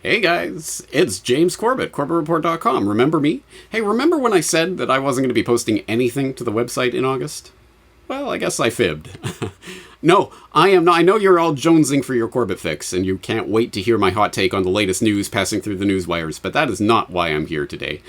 Hey guys, it's James Corbett, CorbettReport.com. Remember me? Hey, remember when I said that I wasn't going to be posting anything to the website in August? Well, I guess I fibbed. No, I am not. I know you're all jonesing for your Corbett fix, and you can't wait to hear my hot take on the latest news passing through the news wires, but that is not why I'm here today.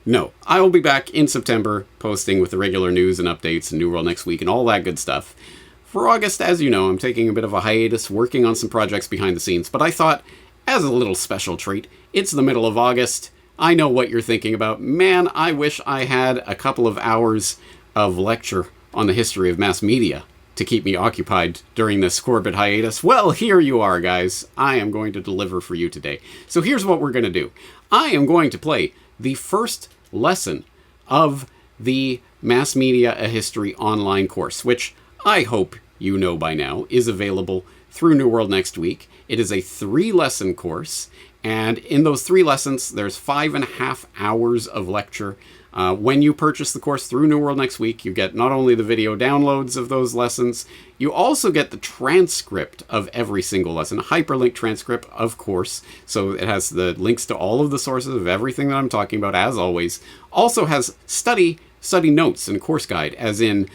No, I will be back in September, posting with the regular news and updates and New World Next Week and all that good stuff. For August, as you know, I'm taking a bit of a hiatus, working on some projects behind the scenes, but I thought, as a little special treat, it's the middle of August. I know what you're thinking about. Man, I wish I had a couple of hours of lecture on the history of mass media to keep me occupied during this Corbett hiatus. Well, here you are, guys. I am going to deliver for you today. So here's what we're going to do. I am going to play the first lesson of the Mass Media A History online course, which I hope you know by now is available through New World Next Week. It is a 3-lesson course, and in those 3 lessons, there's 5.5 hours of lecture. When you purchase the course through New World Next Week, you get not only the video downloads of those lessons, you also get the transcript of every single lesson, a hyperlink transcript, of course. So it has the links to all of the sources of everything that I'm talking about, as always. Also has study notes and course guide, as in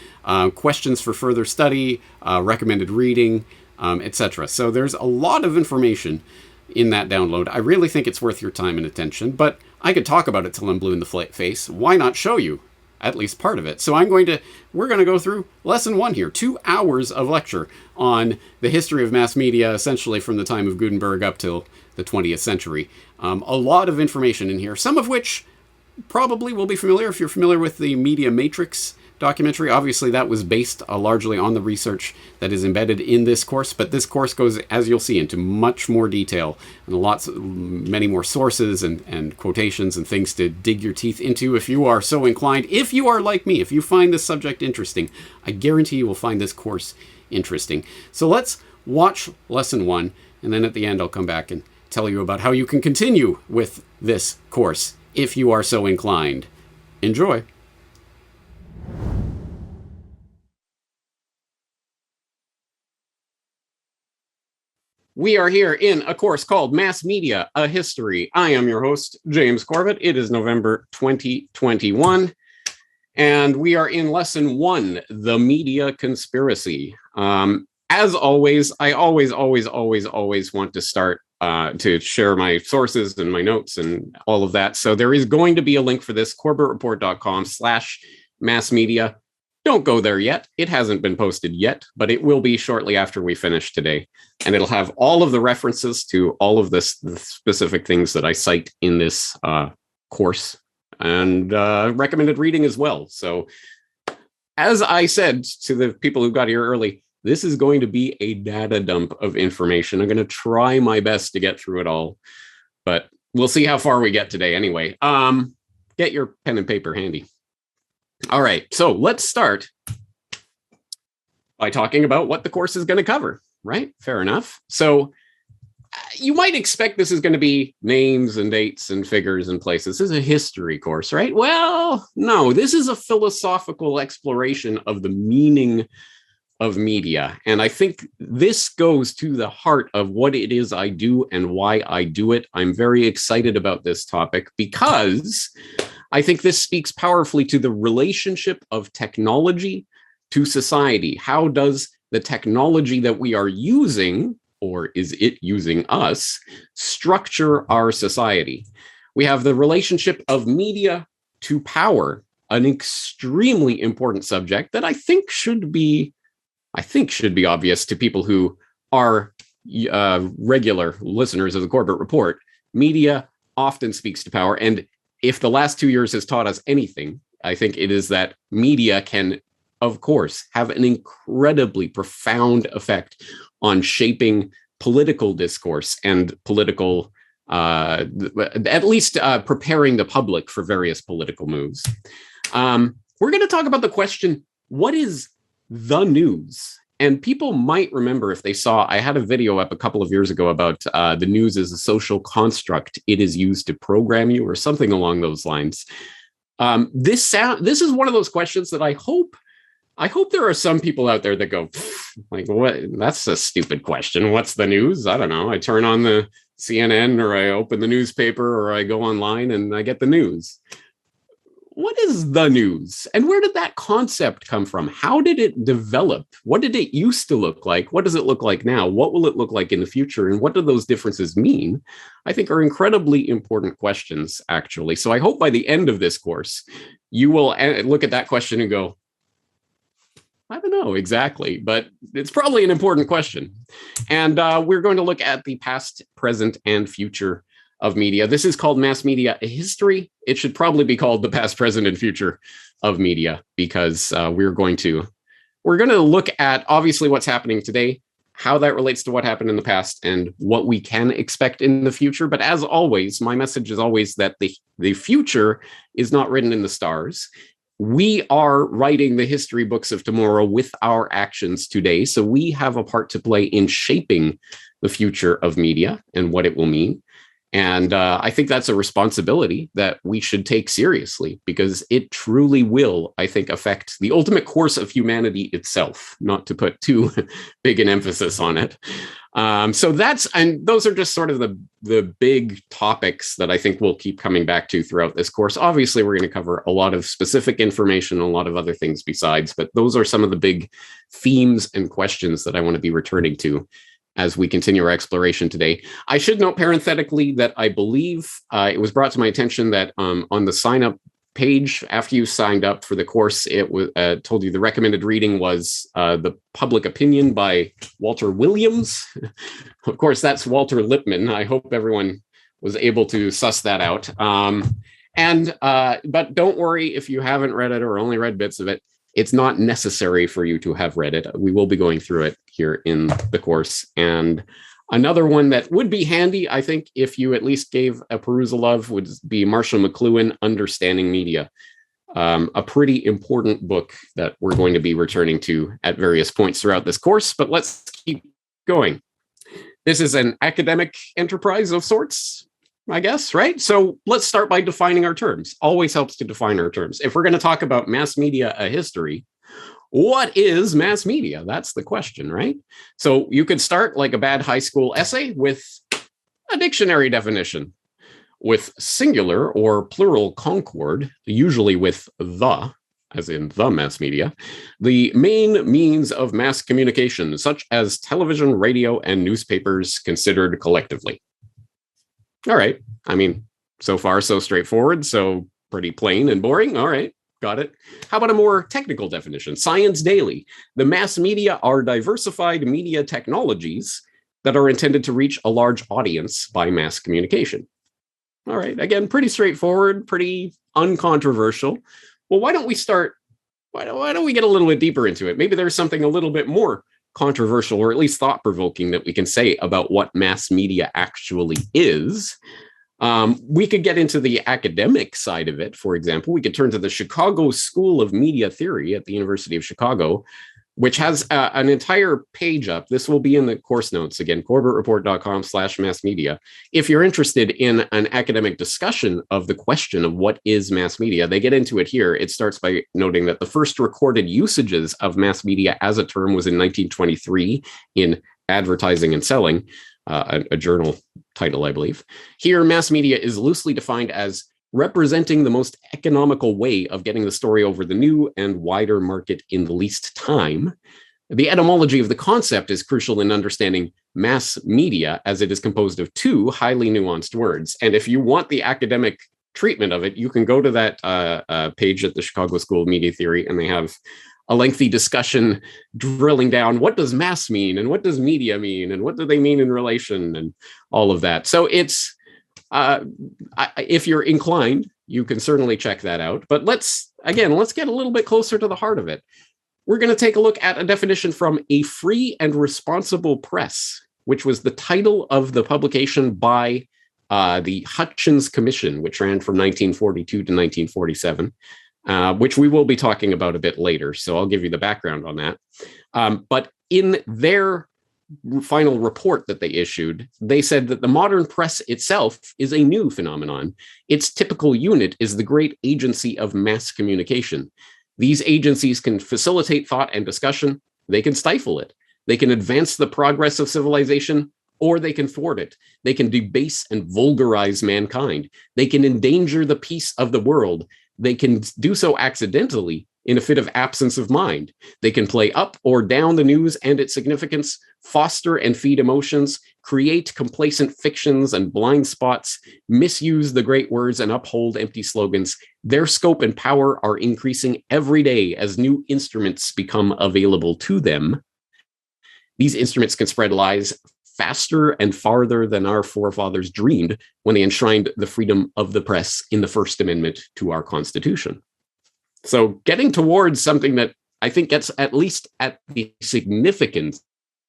questions for further study, recommended reading, etc. So there's a lot of information in that download. I really think it's worth your time and attention, but I could talk about it till I'm blue in the face. Why not show you at least part of it? So we're going to go through lesson 1 here, 2 hours of lecture on the history of mass media, essentially from the time of Gutenberg up till the 20th century. A lot of information in here, some of which probably will be familiar if you're familiar with the Media Matrix documentary. Obviously, that was based largely on the research that is embedded in this course, but this course goes, as you'll see, into much more detail and many more sources and quotations and things to dig your teeth into if you are so inclined. If you are like me, if you find this subject interesting, I guarantee you will find this course interesting. So let's watch lesson 1, and then at the end I'll come back and tell you about how you can continue with this course if you are so inclined. Enjoy. We are here in a course called Mass Media, A History. I am your host, James Corbett. It is November 2021, and we are in lesson 1, The Media Conspiracy. As always, I always want to start to share my sources and my notes and all of that. So there is going to be a link for this, CorbettReport.com/massmedia. Don't go there yet. It hasn't been posted yet, but it will be shortly after we finish today. And it'll have all of the references to all of the specific things that I cite in this course and recommended reading as well. So as I said to the people who got here early, this is going to be a data dump of information. I'm going to try my best to get through it all, but we'll see how far we get today anyway. Get your pen and paper handy. All right, so let's start by talking about what the course is going to cover, right? Fair enough. So you might expect this is going to be names and dates and figures and places. This is a history course, right? Well, no, this is a philosophical exploration of the meaning of media. And I think this goes to the heart of what it is I do and why I do it. I'm very excited about this topic because I think this speaks powerfully to the relationship of technology to society. How does the technology that we are using, or is it using us, structure our society? We have the relationship of media to power, an extremely important subject that I think should be obvious to people who are regular listeners of the Corbett Report. Media often speaks to power, and if the last 2 years has taught us anything, I think it is that media can, of course, have an incredibly profound effect on shaping political discourse and political, at least preparing the public for various political moves. We're going to talk about the question, what is the news? And people might remember if they saw, I had a video up a couple of years ago about the news is a social construct. It is used to program you or something along those lines. This is one of those questions that I hope there are some people out there that go, like, what? That's a stupid question. What's the news? I don't know. I turn on the CNN, or I open the newspaper, or I go online and I get the news. What is the news? And where did that concept come from? How did it develop? What did it used to look like? What does it look like now? What will it look like in the future? And what do those differences mean? I think are incredibly important questions, actually. So I hope by the end of this course, you will look at that question and go, I don't know exactly, but it's probably an important question. And we're going to look at the past, present, and future of media. This is called Mass Media, a History. It should probably be called the past, present, and future of media, because we're going to look at obviously what's happening today, how that relates to what happened in the past, and what we can expect in the future. But as always, my message is always that the future is not written in the stars. We are writing the history books of tomorrow with our actions today. So we have a part to play in shaping the future of media and what it will mean. And I think that's a responsibility that we should take seriously, because it truly will, I think, affect the ultimate course of humanity itself, not to put too big an emphasis on it. So those are just sort of the big topics that I think we'll keep coming back to throughout this course. Obviously, we're going to cover a lot of specific information, a lot of other things besides, but those are some of the big themes and questions that I want to be returning to as we continue our exploration today. I should note parenthetically that I believe it was brought to my attention that on the sign up page, after you signed up for the course, it was told you the recommended reading was The Public Opinion by Walter Williams. Of course, that's Walter Lippmann. I hope everyone was able to suss that out. But don't worry if you haven't read it or only read bits of it. It's not necessary for you to have read it. We will be going through it here in the course. And another one that would be handy, I think, if you at least gave a perusal of, would be Marshall McLuhan, Understanding Media. A pretty important book that we're going to be returning to at various points throughout this course. But let's keep going. This is an academic enterprise of sorts, I guess, right? So let's start by defining our terms. Always helps to define our terms. If we're going to talk about mass media, a history, what is mass media? That's the question, right? So you could start like a bad high school essay with a dictionary definition, with singular or plural concord, usually with the, as in the mass media, the main means of mass communication, such as television, radio, and newspapers considered collectively. All right. I mean, so far, so straightforward. So pretty plain and boring. All right. Got it. How about a more technical definition? Science Daily. The mass media are diversified media technologies that are intended to reach a large audience by mass communication. All right. Again, pretty straightforward, pretty uncontroversial. Well, why don't we get a little bit deeper into it? Maybe there's something a little bit more controversial, or at least thought-provoking, that we can say about what mass media actually is. We could get into the academic side of it. For example, we could turn to the Chicago School of Media Theory at the University of Chicago, which has an entire page up. This will be in the course notes. Again, corbettreport.com/mass media. If you're interested in an academic discussion of the question of what is mass media, they get into it here. It starts by noting that the first recorded usages of mass media as a term was in 1923 in Advertising and Selling, a journal title, I believe. Here, mass media is loosely defined as representing the most economical way of getting the story over the new and wider market in the least time. The etymology of the concept is crucial in understanding mass media, as it is composed of two highly nuanced words. And if you want the academic treatment of it, you can go to that page at the Chicago School of Media Theory, and they have a lengthy discussion drilling down what does mass mean and what does media mean and what do they mean in relation and all of that. So it's if you're inclined, you can certainly check that out. But let's get a little bit closer to the heart of it. We're going to take a look at a definition from A Free and Responsible Press, which was the title of the publication by the Hutchins Commission, which ran from 1942 to 1947, which we will be talking about a bit later. So I'll give you the background on that. But in their final report that they issued, they said that the modern press itself is a new phenomenon. Its typical unit is the great agency of mass communication. These agencies can facilitate thought and discussion. They can stifle it. They can advance the progress of civilization, or they can thwart it. They can debase and vulgarize mankind. They can endanger the peace of the world. They can do so accidentally in a fit of absence of mind. They can play up or down the news and its significance, foster and feed emotions, create complacent fictions and blind spots, misuse the great words and uphold empty slogans. Their scope and power are increasing every day as new instruments become available to them. These instruments can spread lies faster and farther than our forefathers dreamed when they enshrined the freedom of the press in the First Amendment to our Constitution. So getting towards something that I think gets at least at the significant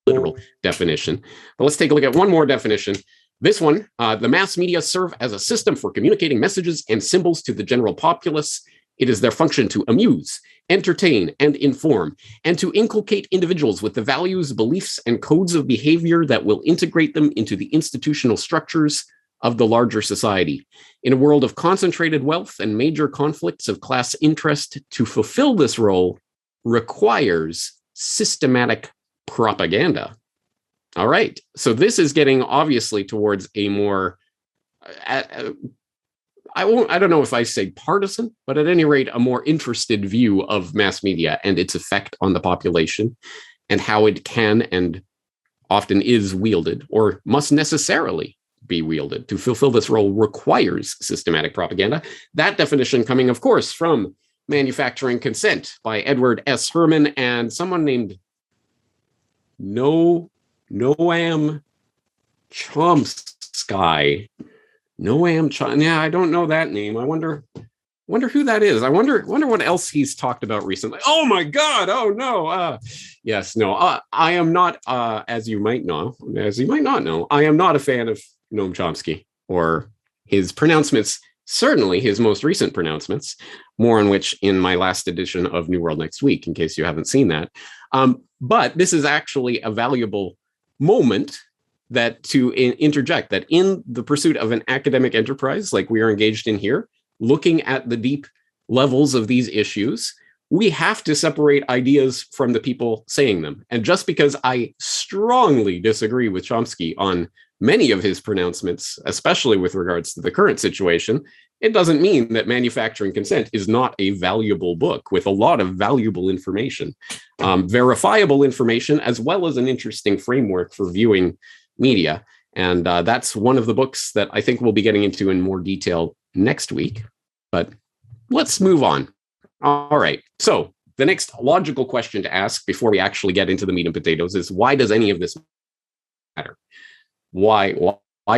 literal definition. But let's take a look at one more definition. This one, the mass media serve as a system for communicating messages and symbols to the general populace. It is their function to amuse, entertain, and inform, and to inculcate individuals with the values, beliefs, and codes of behavior that will integrate them into the institutional structures of the larger society. In a world of concentrated wealth and major conflicts of class interest, to fulfill this role requires systematic propaganda. All right, so this is getting obviously towards a more, I don't know if I say partisan, but at any rate, a more interested view of mass media and its effect on the population and how it can and often is wielded or must necessarily be wielded. To fulfill this role requires systematic propaganda. That definition coming, of course, from Manufacturing Consent by Edward S. Herman and someone named Noam Chomsky. Yeah, I don't know that name. I wonder who that is. I wonder what else he's talked about recently. Oh my God! Oh no! Yes, no. I am not. As you might not know, I am not a fan of Noam Chomsky or his pronouncements. Certainly, his most recent pronouncements. More on which in my last edition of New World Next Week, in case you haven't seen that. But this is actually a valuable moment that to interject that in the pursuit of an academic enterprise like we are engaged in here, looking at the deep levels of these issues, we have to separate ideas from the people saying them. And just because I strongly disagree with Chomsky on many of his pronouncements, especially with regards to the current situation, it doesn't mean that Manufacturing Consent is not a valuable book with a lot of valuable information, verifiable information, as well as an interesting framework for viewing media. And that's one of the books that I think we'll be getting into in more detail next week. But let's move on. All right. So the next logical question to ask before we actually get into the meat and potatoes is, why does any of this matter? Why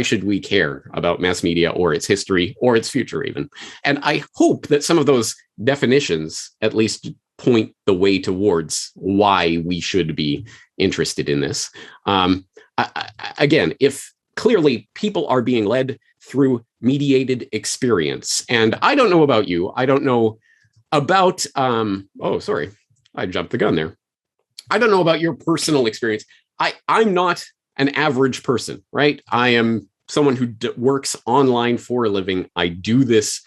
should we care about mass media or its history or its future even? And I hope that some of those definitions at least point the way towards why we should be interested in this. Again, if clearly people are being led through mediated experience, and I don't know about you, I don't know about, sorry, I jumped the gun there. I don't know about your personal experience. I'm not an average person, right? I am someone who works online for a living. I do this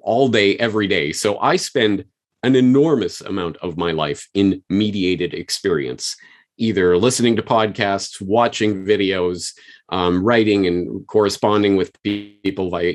all day, every day. So I spend an enormous amount of my life in mediated experience, either listening to podcasts, watching videos, writing and corresponding with people via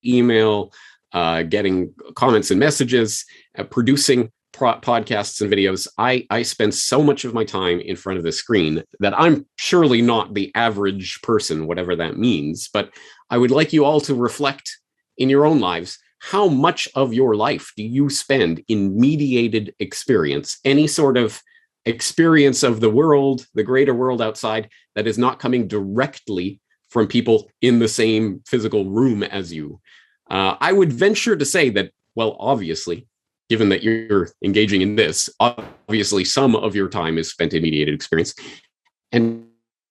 email, getting comments and messages, producing podcasts and videos. I spend so much of my time in front of the screen that I'm surely not the average person, whatever that means. But I would like you all to reflect in your own lives. How much of your life do you spend in mediated experience? Any sort of experience of the world, the greater world outside, that is not coming directly from people in the same physical room as you. I would venture to say that, well, obviously, given that you're engaging in this, obviously some of your time is spent in mediated experience. And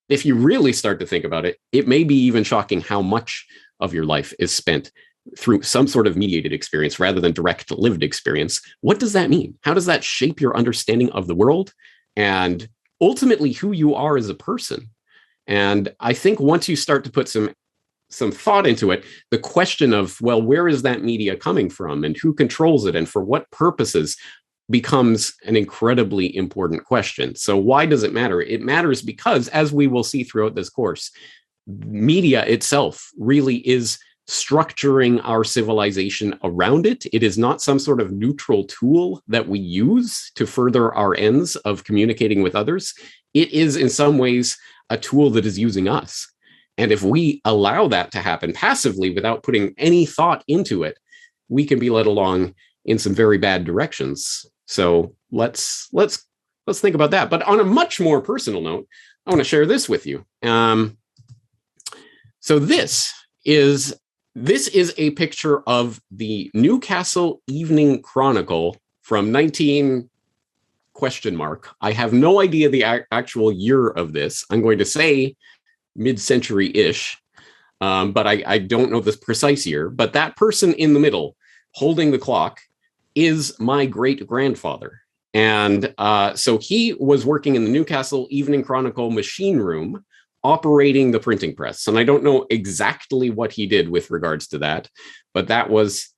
if you really start to think about it, it may be even shocking how much of your life is spent through some sort of mediated experience rather than direct lived experience. What does that mean? How does that shape your understanding of the world and ultimately who you are as a person? And I think once you start to put some thought into it, the question of, well, where is that media coming from and who controls it and for what purposes? becomes an incredibly important question. So why does it matter? It matters because, as we will see throughout this course, media itself really is structuring our civilization around it. It is not some sort of neutral tool that we use to further our ends of communicating with others. It is in some ways a tool that is using us. And if we allow that to happen passively without putting any thought into it, we can be led along in some very bad directions. So let's think about that. But on a much more personal note, I want to share this with you. So this is a picture of the Newcastle Evening Chronicle from 19 ? I have no idea the actual year of this. I'm going to say mid-century-ish, but I don't know the precise year. But that person in the middle holding the clock is my great-grandfather. And so he was working in the Newcastle Evening Chronicle machine room, operating the printing press. And I don't know exactly what he did with regards to that, but that was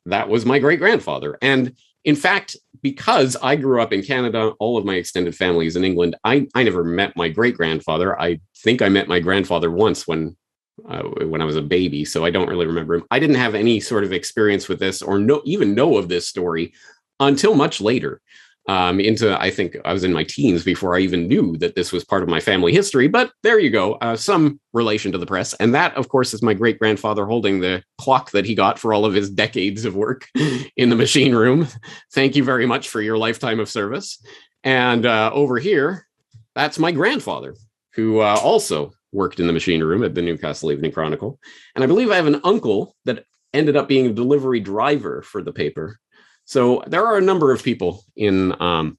my great-grandfather. And in fact, because I grew up in Canada, all of my extended family is in England, I never met my great-grandfather. I think I met my grandfather once when I was a baby, so I don't really remember him. I didn't have any sort of experience with this or even know of this story until much later. I think I was in my teens before I even knew that this was part of my family history. But there you go, some relation to the press. And that, of course, is my great-grandfather holding the clock that he got for all of his decades of work in the machine room. Thank you very much for your lifetime of service. And over here, that's my grandfather, who also worked in the machine room at the Newcastle Evening Chronicle. And I believe I have an uncle that ended up being a delivery driver for the paper. So there are a number of people in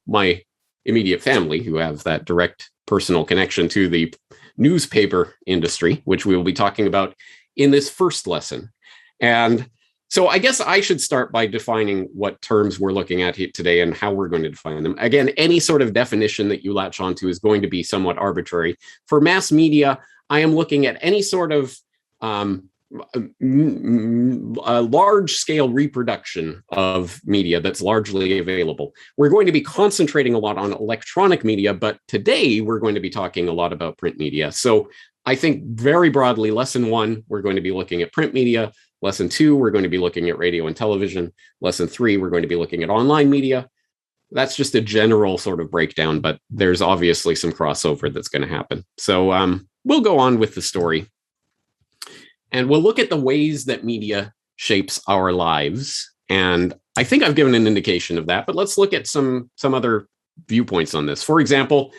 my immediate family who have that direct personal connection to the newspaper industry, which we will be talking about in this first lesson. And so I guess I should start by defining what terms we're looking at here today and how we're going to define them. Again, any sort of definition that you latch onto is going to be somewhat arbitrary. For mass media, I am looking at any sort of a large-scale reproduction of media that's largely available. We're going to be concentrating a lot on electronic media, but today we're going to be talking a lot about print media. So I think very broadly, lesson 1, we're going to be looking at print media. Lesson 2, we're going to be looking at radio and television. Lesson 3, we're going to be looking at online media. That's just a general sort of breakdown, but there's obviously some crossover that's going to happen. So we'll go on with the story. And we'll look at the ways that media shapes our lives. And I think I've given an indication of that, but let's look at some other viewpoints on this. For example,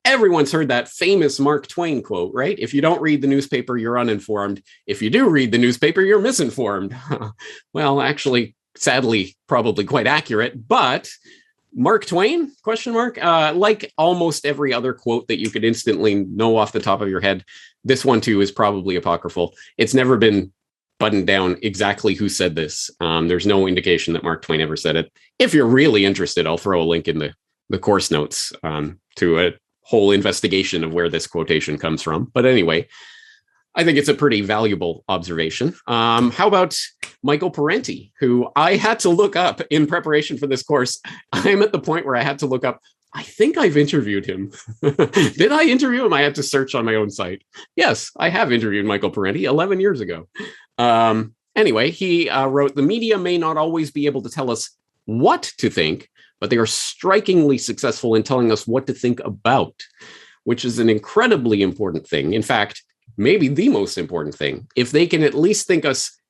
everyone's heard that famous Mark Twain quote, right? If you don't read the newspaper, you're uninformed. If you do read the newspaper, you're misinformed. Well, actually, sadly, probably quite accurate, but Mark Twain, ? Like almost every other quote that you could instantly know off the top of your head, this one too is probably apocryphal. It's never been buttoned down exactly who said this. There's no indication that Mark Twain ever said it. If you're really interested, I'll throw a link in the course notes to a whole investigation of where this quotation comes from. But anyway, I think it's a pretty valuable observation. How about Michael Parenti, who I had to look up in preparation for this course? I'm at the point where I had to look up, I think I've interviewed him. Did I interview him? I had to search on my own site. Yes, I have interviewed Michael Parenti 11 years ago. Anyway, he wrote, "The media may not always be able to tell us what to think, but they are strikingly successful in telling us what to think about," which is an incredibly important thing. In fact, maybe the most important thing. If they can at least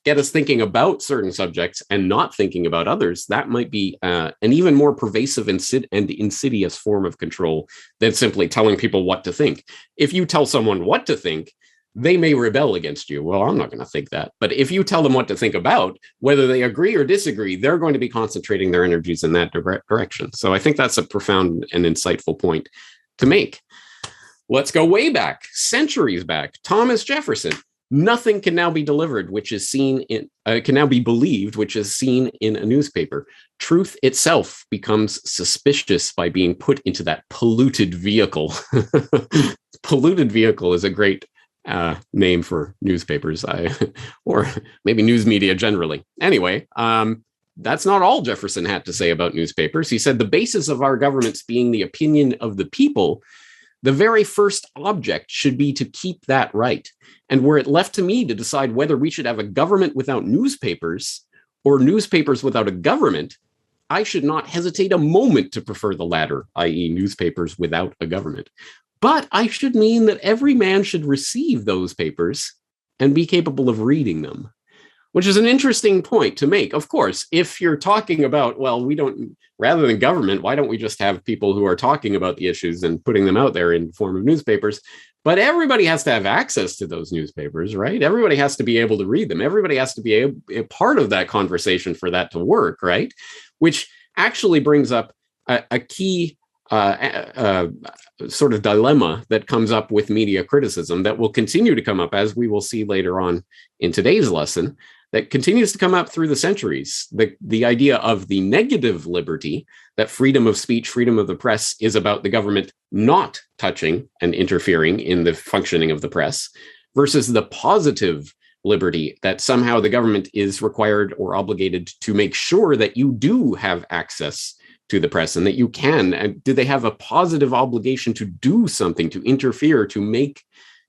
get us thinking about certain subjects and not thinking about others, that might be an even more pervasive and insidious form of control than simply telling people what to think. If you tell someone what to think, they may rebel against you. Well, I'm not going to think that. But if you tell them what to think about, whether they agree or disagree, they're going to be concentrating their energies in that direction. So I think that's a profound and insightful point to make. Let's go way back, centuries back. Thomas Jefferson. Nothing can now be delivered, which is seen in, can now be believed, which is seen in a newspaper. Truth itself becomes suspicious by being put into that polluted vehicle. Polluted vehicle is a great name for newspapers, or maybe news media generally. Anyway, that's not all Jefferson had to say about newspapers. He said the basis of our governments being the opinion of the people, the very first object should be to keep that right. And were it left to me to decide whether we should have a government without newspapers or newspapers without a government, I should not hesitate a moment to prefer the latter, i.e. newspapers without a government. But I should mean that every man should receive those papers and be capable of reading them, which is an interesting point to make. Of course, if you're talking about, well, rather than government, why don't we just have people who are talking about the issues and putting them out there in the form of newspapers? But everybody has to have access to those newspapers, right? Everybody has to be able to read them. Everybody has to be a part of that conversation for that to work, right? Which actually brings up a key sort of dilemma that comes up with media criticism that will continue to come up, as we will see later on in today's lesson, that continues to come up through the centuries. The idea of the negative liberty, that freedom of speech, freedom of the press is about the government not touching and interfering in the functioning of the press, versus the positive liberty that somehow the government is required or obligated to make sure that you do have access to the press and that you can. And do they have a positive obligation to do something, to interfere, to make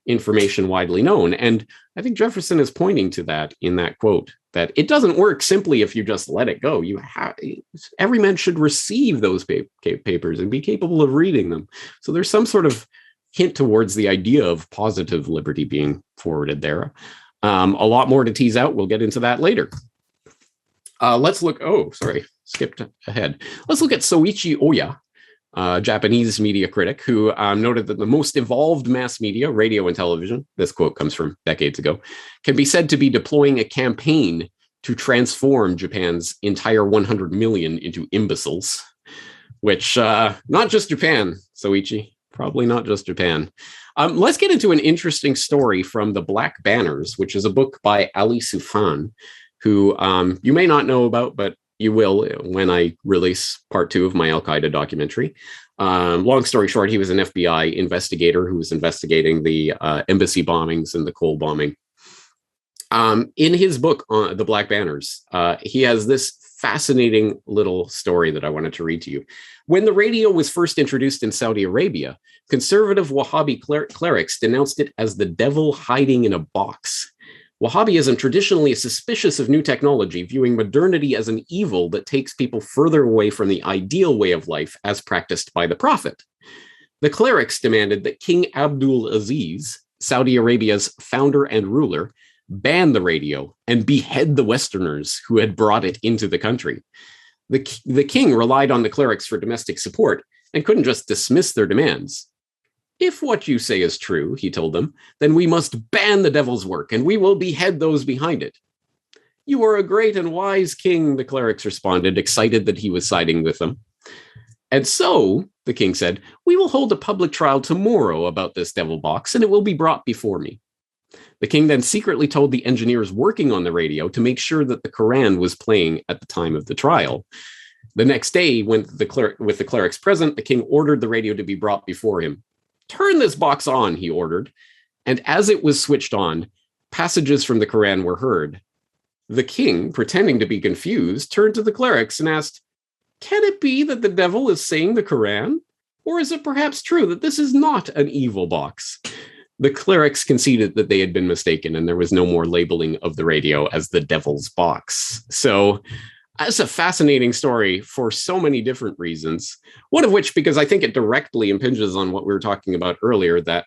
information widely known? And I think Jefferson is pointing to that in that quote, that it doesn't work simply if you just let it go. Every man should receive those papers and be capable of reading them. So there's some sort of hint towards the idea of positive liberty being forwarded there. A lot more to tease out. We'll get into that later. Let's look. Skipped ahead. Let's look at Soichi Oya, a Japanese media critic who noted that the most evolved mass media, radio and television, this quote comes from decades ago, can be said to be deploying a campaign to transform Japan's entire 100 million into imbeciles, which not just Japan, Soichi, probably not just Japan. Let's get into an interesting story from The Black Banners, which is a book by Ali Soufan, who you may not know about, but you will when I release part 2 of my Al-Qaeda documentary. Long story short, he was an FBI investigator who was investigating the embassy bombings and the Cole bombing. In his book, The Black Banners, he has this fascinating little story that I wanted to read to you. When the radio was first introduced in Saudi Arabia, conservative Wahhabi clerics denounced it as the devil hiding in a box. Wahhabism traditionally is suspicious of new technology, viewing modernity as an evil that takes people further away from the ideal way of life as practiced by the Prophet. The clerics demanded that King Abdul Aziz, Saudi Arabia's founder and ruler, ban the radio and behead the Westerners who had brought it into the country. The king relied on the clerics for domestic support and couldn't just dismiss their demands. If what you say is true, he told them, then we must ban the devil's work and we will behead those behind it. You are a great and wise king, the clerics responded, excited that he was siding with them. And so, the king said, we will hold a public trial tomorrow about this devil box and it will be brought before me. The king then secretly told the engineers working on the radio to make sure that the Quran was playing at the time of the trial. The next day, with the clerics present, the king ordered the radio to be brought before him. Turn this box on, he ordered. And as it was switched on, passages from the Quran were heard. The king, pretending to be confused, turned to the clerics and asked, can it be that the devil is saying the Quran? Or is it perhaps true that this is not an evil box? The clerics conceded that they had been mistaken and there was no more labeling of the radio as the devil's box. So that's a fascinating story for so many different reasons. One of which, because I think it directly impinges on what we were talking about earlier, that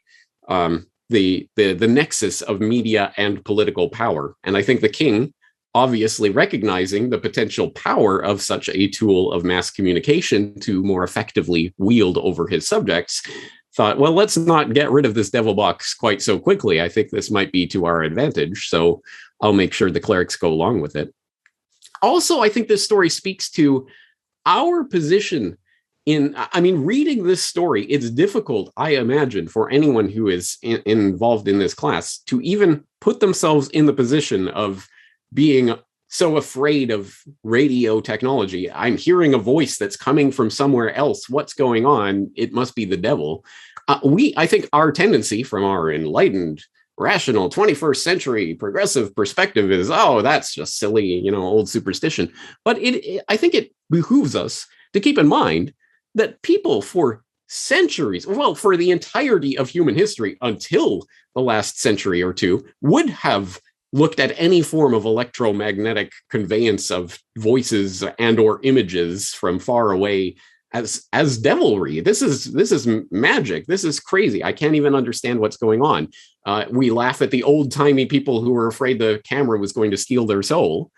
the nexus of media and political power. And I think the king, obviously recognizing the potential power of such a tool of mass communication to more effectively wield over his subjects, thought, well, let's not get rid of this devil box quite so quickly. I think this might be to our advantage. So I'll make sure the clerics go along with it. Also, I think this story speaks to our position reading this story, it's difficult, I imagine, for anyone who is involved in this class to even put themselves in the position of being so afraid of radio technology. I'm hearing a voice that's coming from somewhere else. What's going on? It must be the devil. I think our tendency from our enlightened rational 21st century progressive perspective is, oh, that's just silly, old superstition. But I think it behooves us to keep in mind that people for centuries, well, for the entirety of human history until the last century or two, would have looked at any form of electromagnetic conveyance of voices and or images from far away as devilry. This is magic. This is crazy. I can't even understand what's going on. We laugh at the old-timey people who were afraid the camera was going to steal their soul.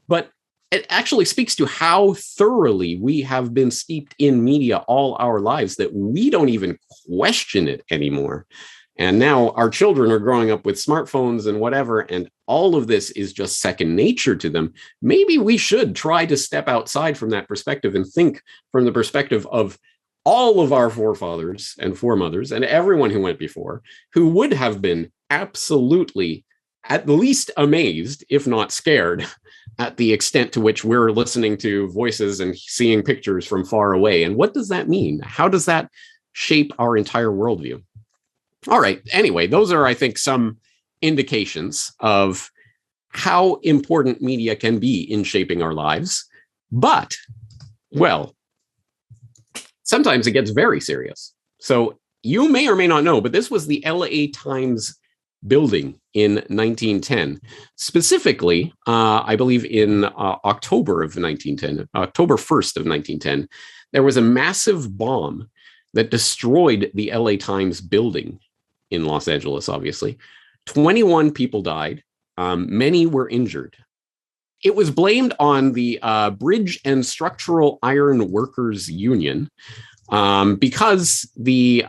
But it actually speaks to how thoroughly we have been steeped in media all our lives that we don't even question it anymore. And now our children are growing up with smartphones and whatever, and all of this is just second nature to them. Maybe we should try to step outside from that perspective and think from the perspective of all of our forefathers and foremothers and everyone who went before, who would have been absolutely at least amazed, if not scared, at the extent to which we're listening to voices and seeing pictures from far away. And what does that mean? How does that shape our entire worldview? All right. Anyway, those are, I think, some indications of how important media can be in shaping our lives. But, well, sometimes it gets very serious. So you may or may not know, but this was the LA Times building in 1910. Specifically, I believe in October of 1910, October 1st of 1910, there was a massive bomb that destroyed the LA Times building in Los Angeles, obviously. 21 people died. Many were injured. It was blamed on the Bridge and Structural Iron Workers Union because the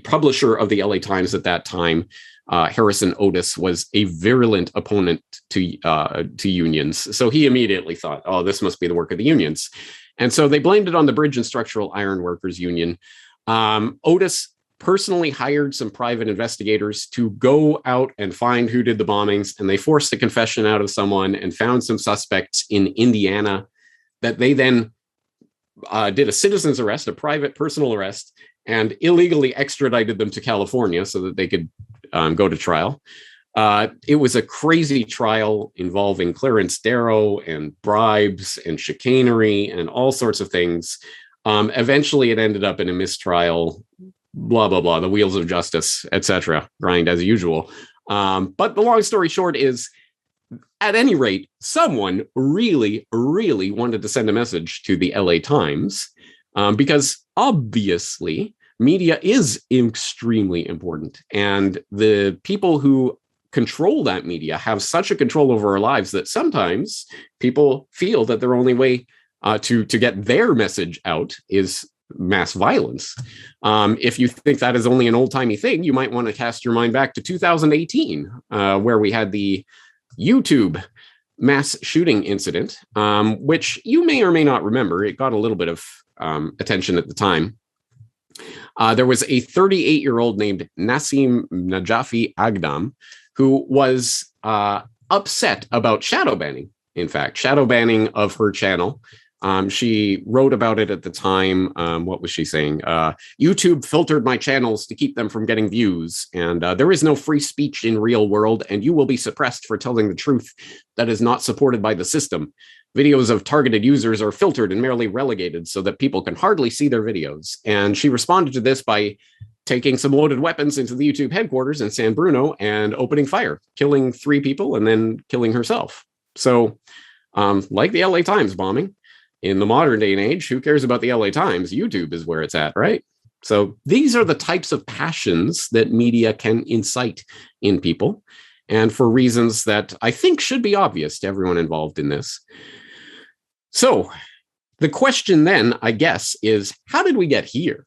publisher of the LA Times at that time, Harrison Otis, was a virulent opponent to unions. So he immediately thought, oh, this must be the work of the unions. And so they blamed it on the Bridge and Structural Iron Workers Union. Otis personally hired some private investigators to go out and find who did the bombings, and they forced a confession out of someone and found some suspects in Indiana that they then did a citizen's arrest, a private personal arrest, and illegally extradited them to California so that they could go to trial. It was a crazy trial involving Clarence Darrow and bribes and chicanery and all sorts of things. Eventually, it ended up in a mistrial, blah, blah, blah, the wheels of justice, etc., grind as usual. But the long story short is, at any rate, someone really, really wanted to send a message to the LA Times because obviously media is extremely important. And the people who control that media have such a control over our lives that sometimes people feel that their only way to get their message out is mass violence. If you think that is only an old-timey thing, you might want to cast your mind back to 2018, where we had the YouTube mass shooting incident, which you may or may not remember. It got a little bit of attention at the time. There was a 38-year-old named Nassim Najafi Agdam who was upset about shadow banning. In fact, shadow banning of her channel. She wrote about it at the time. What was she saying? YouTube filtered my channels to keep them from getting views. And there is no free speech in real world, and you will be suppressed for telling the truth that is not supported by the system. Videos of targeted users are filtered and merely relegated so that people can hardly see their videos. And she responded to this by taking some loaded weapons into the YouTube headquarters in San Bruno and opening fire, killing 3 people and then killing herself. So like the LA Times bombing, in the modern day and age, who cares about the LA Times? YouTube is where it's at, right? So these are the types of passions that media can incite in people, and for reasons that I think should be obvious to everyone involved in this. So the question then, I guess, is how did we get here?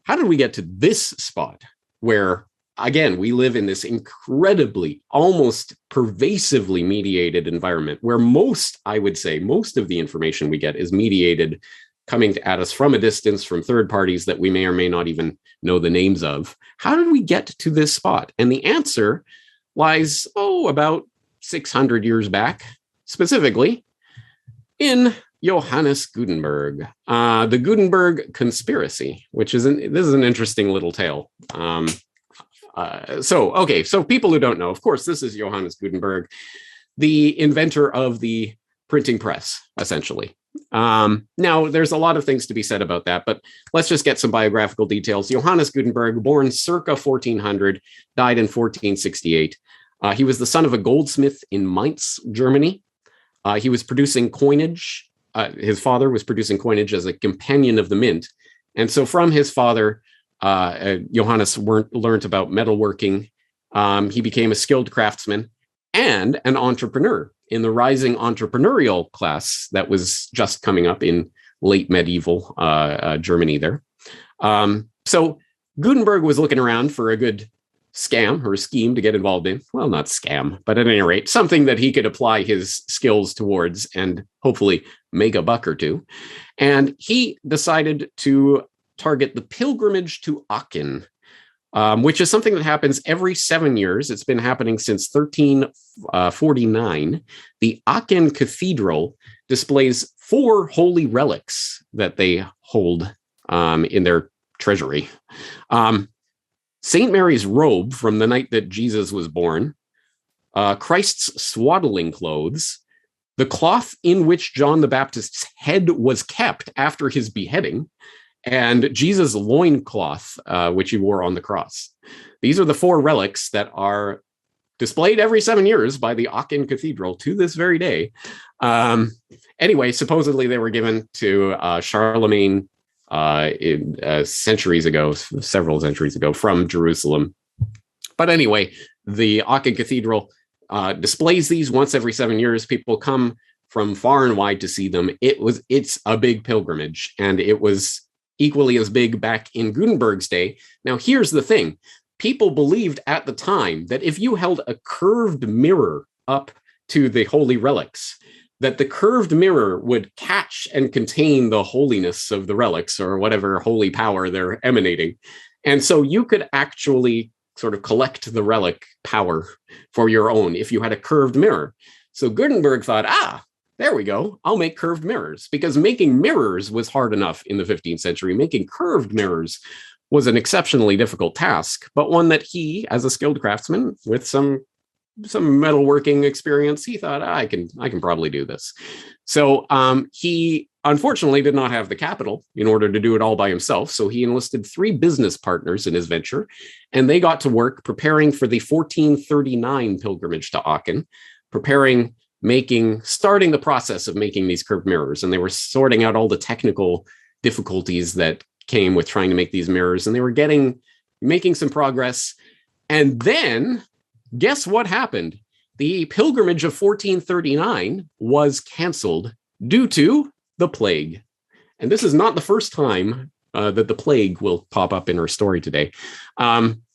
How did we get to this spot where, again, we live in this incredibly, almost pervasively mediated environment where I would say, most of the information we get is mediated, coming at us from a distance from third parties that we may or may not even know the names of. How did we get to this spot? And the answer lies, about 600 years back, specifically in Johannes Gutenberg. The Gutenberg conspiracy, which this is an interesting little tale. So people who don't know, of course, this is Johannes Gutenberg, the inventor of the printing press, essentially. Now, there's a lot of things to be said about that, but let's just get some biographical details. Johannes Gutenberg, born circa 1400, died in 1468. He was the son of a goldsmith in Mainz, Germany. He was producing coinage. His father was producing coinage as a companion of the mint. And so from his father, Johannes learned about metalworking. He became a skilled craftsman and an entrepreneur in the rising entrepreneurial class that was just coming up in late medieval Germany there. So Gutenberg was looking around for a good scam or scheme to get involved in. Well, not scam, but at any rate, something that he could apply his skills towards and hopefully make a buck or two. And he decided to target the pilgrimage to Aachen, which is something that happens every 7 years. It's been happening since 1349. The Aachen Cathedral displays 4 holy relics that they hold in their treasury. St. Mary's robe from the night that Jesus was born, Christ's swaddling clothes, the cloth in which John the Baptist's head was kept after his beheading, and Jesus' loincloth, which he wore on the cross. These are the 4 relics that are displayed every 7 years by the Aachen Cathedral to this very day. Anyway, supposedly they were given to Charlemagne centuries ago, several centuries ago, from Jerusalem. But anyway, the Aachen Cathedral displays these once every 7 years. People come from far and wide to see them. It's a big pilgrimage, and it was equally as big back in Gutenberg's day. Now, here's the thing. People believed at the time that if you held a curved mirror up to the holy relics, that the curved mirror would catch and contain the holiness of the relics or whatever holy power they're emanating. And so you could actually sort of collect the relic power for your own if you had a curved mirror. So Gutenberg thought, there we go. I'll make curved mirrors, because making mirrors was hard enough in the 15th century. Making curved mirrors was an exceptionally difficult task, but one that he, as a skilled craftsman with some metalworking experience, he thought, I can probably do this. So he unfortunately did not have the capital in order to do it all by himself. So he enlisted 3 business partners in his venture, and they got to work preparing for the 1439 pilgrimage to Aachen, starting the process of making these curved mirrors. And they were sorting out all the technical difficulties that came with trying to make these mirrors. And they were making some progress. And then guess what happened? The pilgrimage of 1439 was canceled due to the plague. And this is not the first time that the plague will pop up in our story today.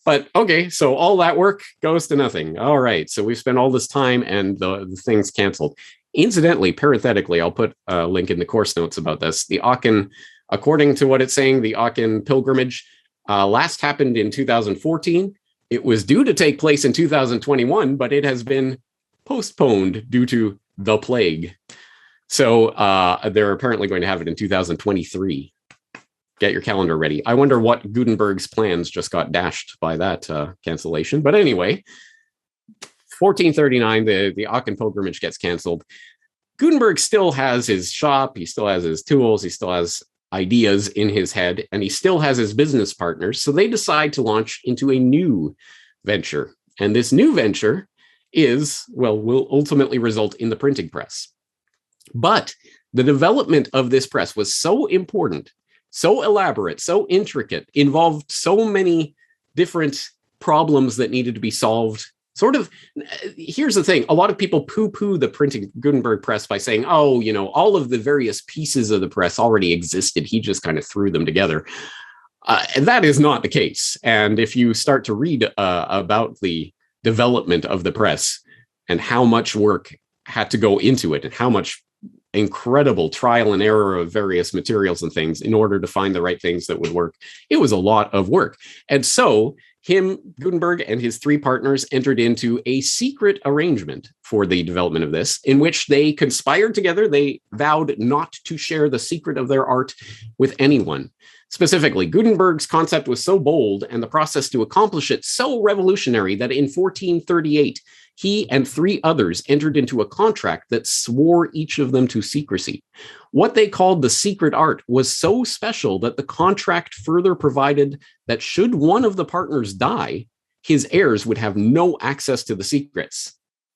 But okay, so all that work goes to nothing. All right, so we've spent all this time and the thing's canceled. Incidentally, parenthetically, I'll put a link in the course notes about this. The Aachen, according to what it's saying, the Aachen pilgrimage last happened in 2014. It was due to take place in 2021, but it has been postponed due to the plague. So they're apparently going to have it in 2023. Get your calendar ready. I wonder what Gutenberg's plans just got dashed by that cancellation. But anyway, 1439, the Aachen pilgrimage gets canceled. Gutenberg still has his shop. He still has his tools. He still has ideas in his head, and he still has his business partners. So they decide to launch into a new venture. And this new venture will ultimately result in the printing press. But the development of this press was so important, so elaborate, so intricate, involved so many different problems that needed to be solved. Here's the thing. A lot of people poo-poo the printing Gutenberg press by saying, all of the various pieces of the press already existed. He just kind of threw them together. And that is not the case. And if you start to read about the development of the press and how much work had to go into it and how much incredible trial and error of various materials and things in order to find the right things that would work, it was a lot of work. And so Gutenberg and his 3 partners entered into a secret arrangement for the development of this, in which they conspired together. They vowed not to share the secret of their art with anyone. Specifically, Gutenberg's concept was so bold and the process to accomplish it so revolutionary that in 1438, he and 3 others entered into a contract that swore each of them to secrecy. What they called the secret art was so special that the contract further provided that should one of the partners die, his heirs would have no access to the secrets.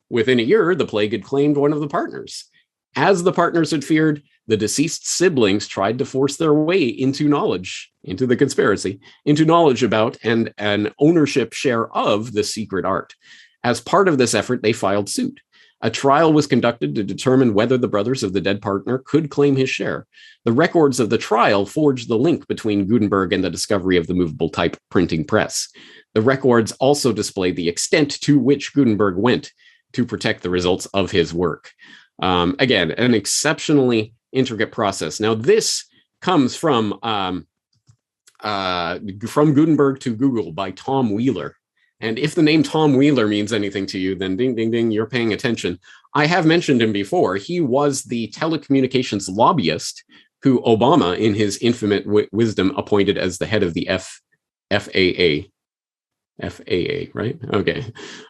Within a year, the plague had claimed one of the partners. As the partners had feared, the deceased siblings tried to force their way into knowledge, into the conspiracy, into knowledge about and an ownership share of the secret art. As part of this effort, they filed suit. A trial was conducted to determine whether the brothers of the dead partner could claim his share. The records of the trial forged the link between Gutenberg and the discovery of the movable type printing press. The records also display the extent to which Gutenberg went to protect the results of his work. Again, an exceptionally intricate process. Now, this comes from Gutenberg to Google by Tom Wheeler. And if the name Tom Wheeler means anything to you, then ding, ding, ding, you're paying attention. I have mentioned him before. He was the telecommunications lobbyist who Obama, in his infinite wisdom, appointed as the head of the FAA. FAA, right? Okay.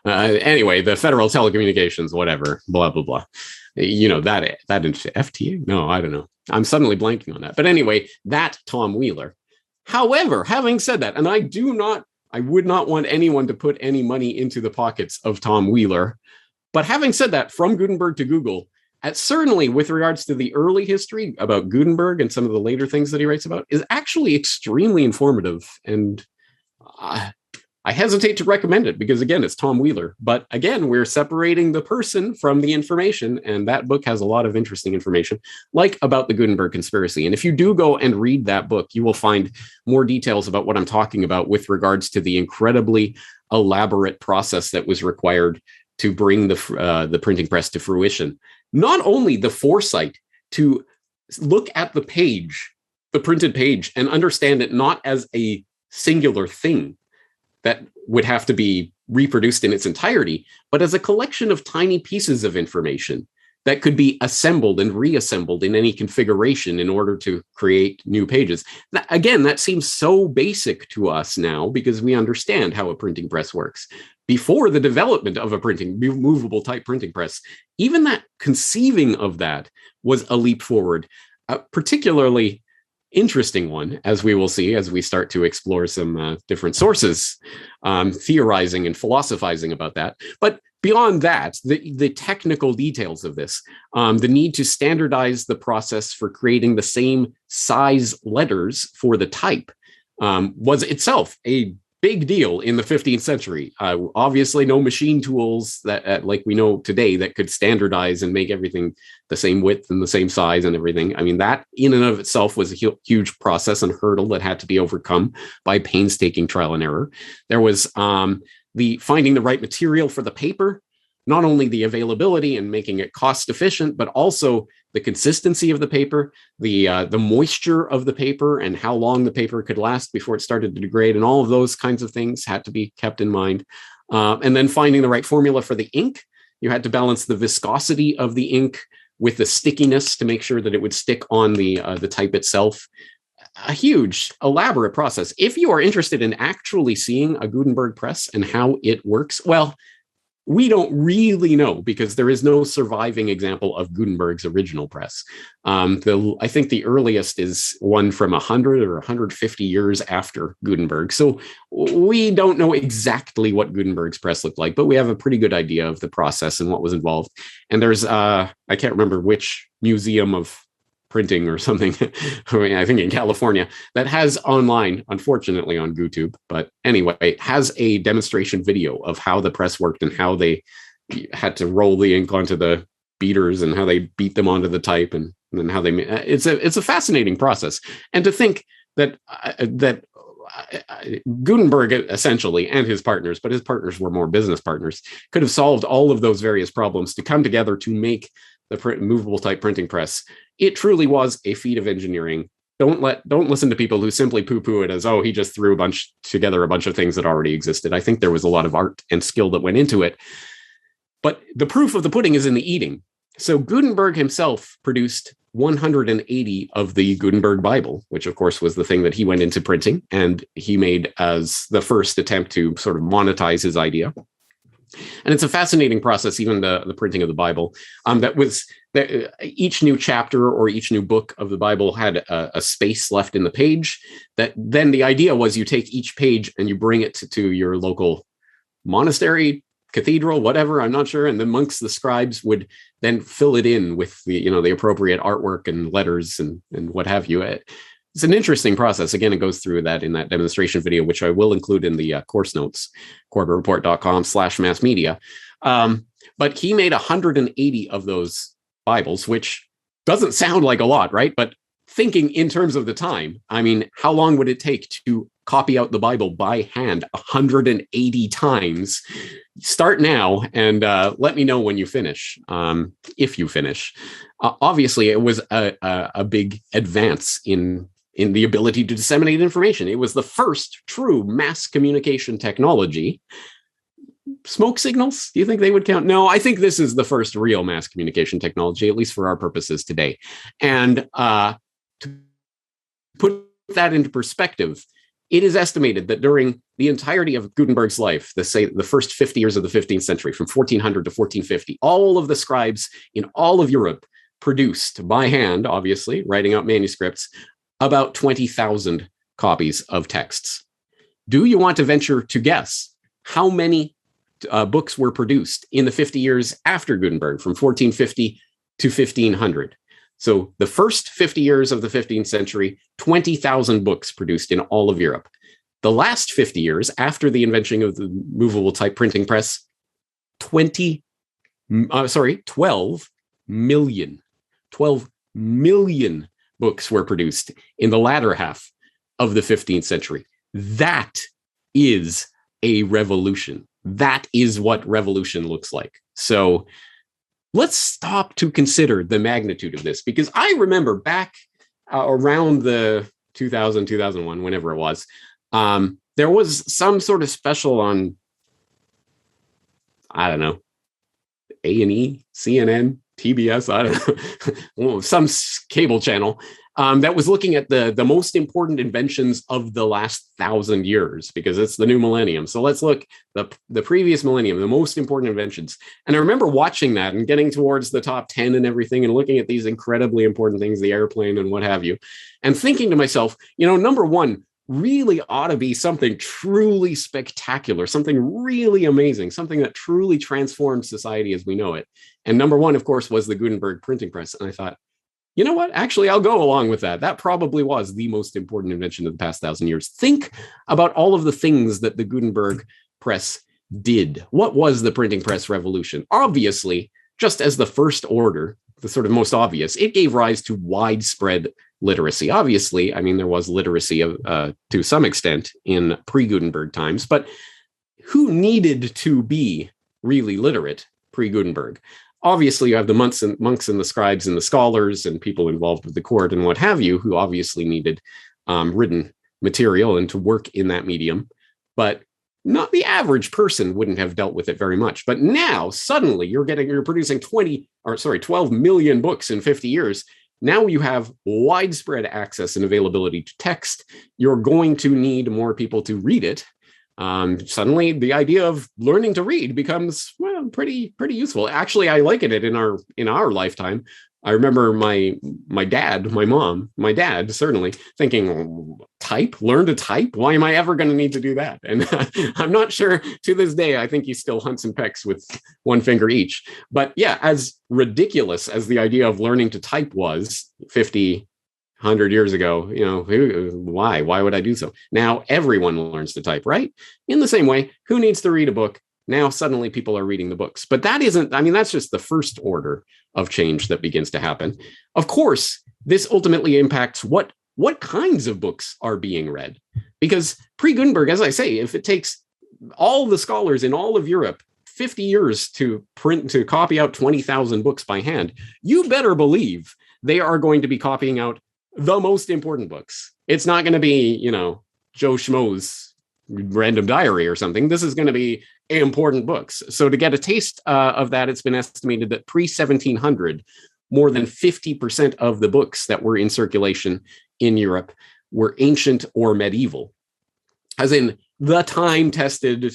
Anyway, the Federal Telecommunications, whatever, blah, blah, blah. You know, that FTA? No, I don't know. I'm suddenly blanking on that. But anyway, that Tom Wheeler. However, having said that, and I would not want anyone to put any money into the pockets of Tom Wheeler. But having said that, from Gutenberg to Google, certainly with regards to the early history about Gutenberg and some of the later things that he writes about, is actually extremely informative. And I hesitate to recommend it because, again, it's Tom Wheeler. But again, we're separating the person from the information. And that book has a lot of interesting information, like about the Gutenberg conspiracy. And if you do go and read that book, you will find more details about what I'm talking about with regards to the incredibly elaborate process that was required to bring the printing press to fruition. Not only the foresight to look at the page, the printed page, and understand it not as a singular thing that would have to be reproduced in its entirety, but as a collection of tiny pieces of information that could be assembled and reassembled in any configuration in order to create new pages. Again, that seems so basic to us now because we understand how a printing press works. Before the development of a movable type printing press, even that conceiving of that was a leap forward, particularly interesting one, as we will see as we start to explore some different sources, theorizing and philosophizing about that. But beyond that, the technical details of this, the need to standardize the process for creating the same size letters for the type was itself a big deal in the 15th century. Obviously, no machine tools that like we know today that could standardize and make everything the same width and the same size and everything. I mean, that in and of itself was a huge process and hurdle that had to be overcome by painstaking trial and error. There was the finding the right material for the paper, not only the availability and making it cost efficient, but also the consistency of the paper, the moisture of the paper, and how long the paper could last before it started to degrade, and all of those kinds of things had to be kept in mind. And then finding the right formula for the ink. You had to balance the viscosity of the ink with the stickiness to make sure that it would stick on the type itself. A huge, elaborate process. If you are interested in actually seeing a Gutenberg press and how it works, well, we don't really know because there is no surviving example of Gutenberg's original press. I think the earliest is one from 100 or 150 years after Gutenberg. So we don't know exactly what Gutenberg's press looked like, but we have a pretty good idea of the process and what was involved. And there's, I can't remember which museum of printing or something, I think in California, that has online, unfortunately on YouTube, but anyway, has a demonstration video of how the press worked and how they had to roll the ink onto the beaters and how they beat them onto the type and then how they, it's a fascinating process. And to think that Gutenberg essentially, and his partners, but his partners were more business partners, could have solved all of those various problems to come together to make the movable type printing press. It truly was a feat of engineering. Don't listen to people who simply poo-poo it as, oh, he just threw together a bunch of things that already existed. I think there was a lot of art and skill that went into it. But the proof of the pudding is in the eating. So Gutenberg himself produced 180 of the Gutenberg Bible, which of course was the thing that he went into printing, and he made as the first attempt to sort of monetize his idea. And it's a fascinating process, even the printing of the Bible. Each new chapter or each new book of the Bible had a space left in the page. That then the idea was you take each page and you bring it to your local monastery, cathedral, whatever, I'm not sure. And the monks, the scribes, would then fill it in with the appropriate artwork and letters and what have you. It's an interesting process. Again, it goes through that in that demonstration video, which I will include in the course notes, corbettreport.com/massmedia. But he made 180 of those Bibles, which doesn't sound like a lot, right? But thinking in terms of the time, I mean, how long would it take to copy out the Bible by hand 180 times? Start now and let me know when you finish, if you finish. Obviously, it was a big advance in the ability to disseminate information. It was the first true mass communication technology. Smoke signals, do you think they would count? No, I think this is the first real mass communication technology, at least for our purposes today. And to put that into perspective, it is estimated that during the entirety of Gutenberg's life, the first 50 years of the 15th century, from 1400 to 1450, all of the scribes in all of Europe produced by hand, obviously, writing out manuscripts, about 20,000 copies of texts. Do you want to venture to guess how many books were produced in the 50 years after Gutenberg, from 1450 to 1500? So the first 50 years of the 15th century, 20,000 books produced in all of Europe. The last 50 years after the invention of the movable type printing press, 12 million. 12 million books were produced in the latter half of the 15th century. That is a revolution. That is what revolution looks like. So let's stop to consider the magnitude of this, because I remember back around the 2000, 2001, whenever it was, there was some sort of special on, I don't know, A&E, CNN, TBS, I don't know, some cable channel that was looking at the most important inventions of the last 1,000 years, because it's the new millennium. So let's look the previous millennium, the most important inventions. And I remember watching that and getting towards the top 10 and everything and looking at these incredibly important things, the airplane and what have you, and thinking to myself, number one, really ought to be something truly spectacular, something really amazing, something that truly transformed society as we know it. And number one, of course, was the Gutenberg printing press. And I thought, you know what? Actually, I'll go along with that. That probably was the most important invention of the past 1,000 years. Think about all of the things that the Gutenberg press did. What was the printing press revolution? Obviously, just as the first order, the sort of most obvious, it gave rise to widespread literacy. Obviously, I mean, there was literacy to some extent in pre-Gutenberg times, but who needed to be really literate pre-Gutenberg? Obviously, you have the monks and the scribes and the scholars and people involved with the court and what have you, who obviously needed written material and to work in that medium. But not the average person wouldn't have dealt with it very much. But now suddenly you're producing 12 million books in 50 years. Now you have widespread access and availability to text. You're going to need more people to read it. Suddenly the idea of learning to read becomes, well, pretty useful. Actually, I liken it in our lifetime. I remember my dad certainly thinking, learn to type? Why am I ever going to need to do that? And I'm not sure to this day, I think he still hunts and pecks with one finger each. But yeah, as ridiculous as the idea of learning to type was 50, 100 years ago, why would I do so? Now everyone learns to type, right? In the same way, who needs to read a book? Now suddenly people are reading the books. But that's just the first order of change that begins to happen. Of course, this ultimately impacts what kinds of books are being read. Because pre-Gutenberg, as I say, if it takes all the scholars in all of Europe 50 years to copy out 20,000 books by hand, you better believe they are going to be copying out the most important books. It's not going to be, Joe Schmo's random diary or something. This is going to be important books. So to get a taste of that, it's been estimated that pre-1700, more than 50% of the books that were in circulation in Europe were ancient or medieval. As in the time-tested,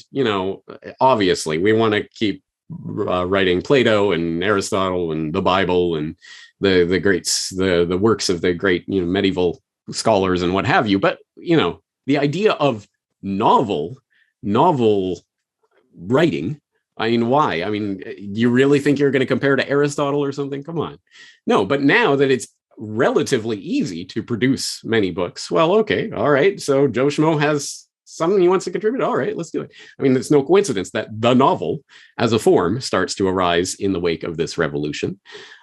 obviously, we want to keep writing Plato and Aristotle and the Bible and the greats, the works of the great, medieval scholars and what have you. But, the idea of novel writing, I mean, why? I mean, you really think you're going to compare to Aristotle or something? Come on. No, but now that it's relatively easy to produce many books, well, okay, all right. So Joe Schmo has something he wants to contribute. All right, let's do it. I mean, it's no coincidence that the novel as a form starts to arise in the wake of this revolution.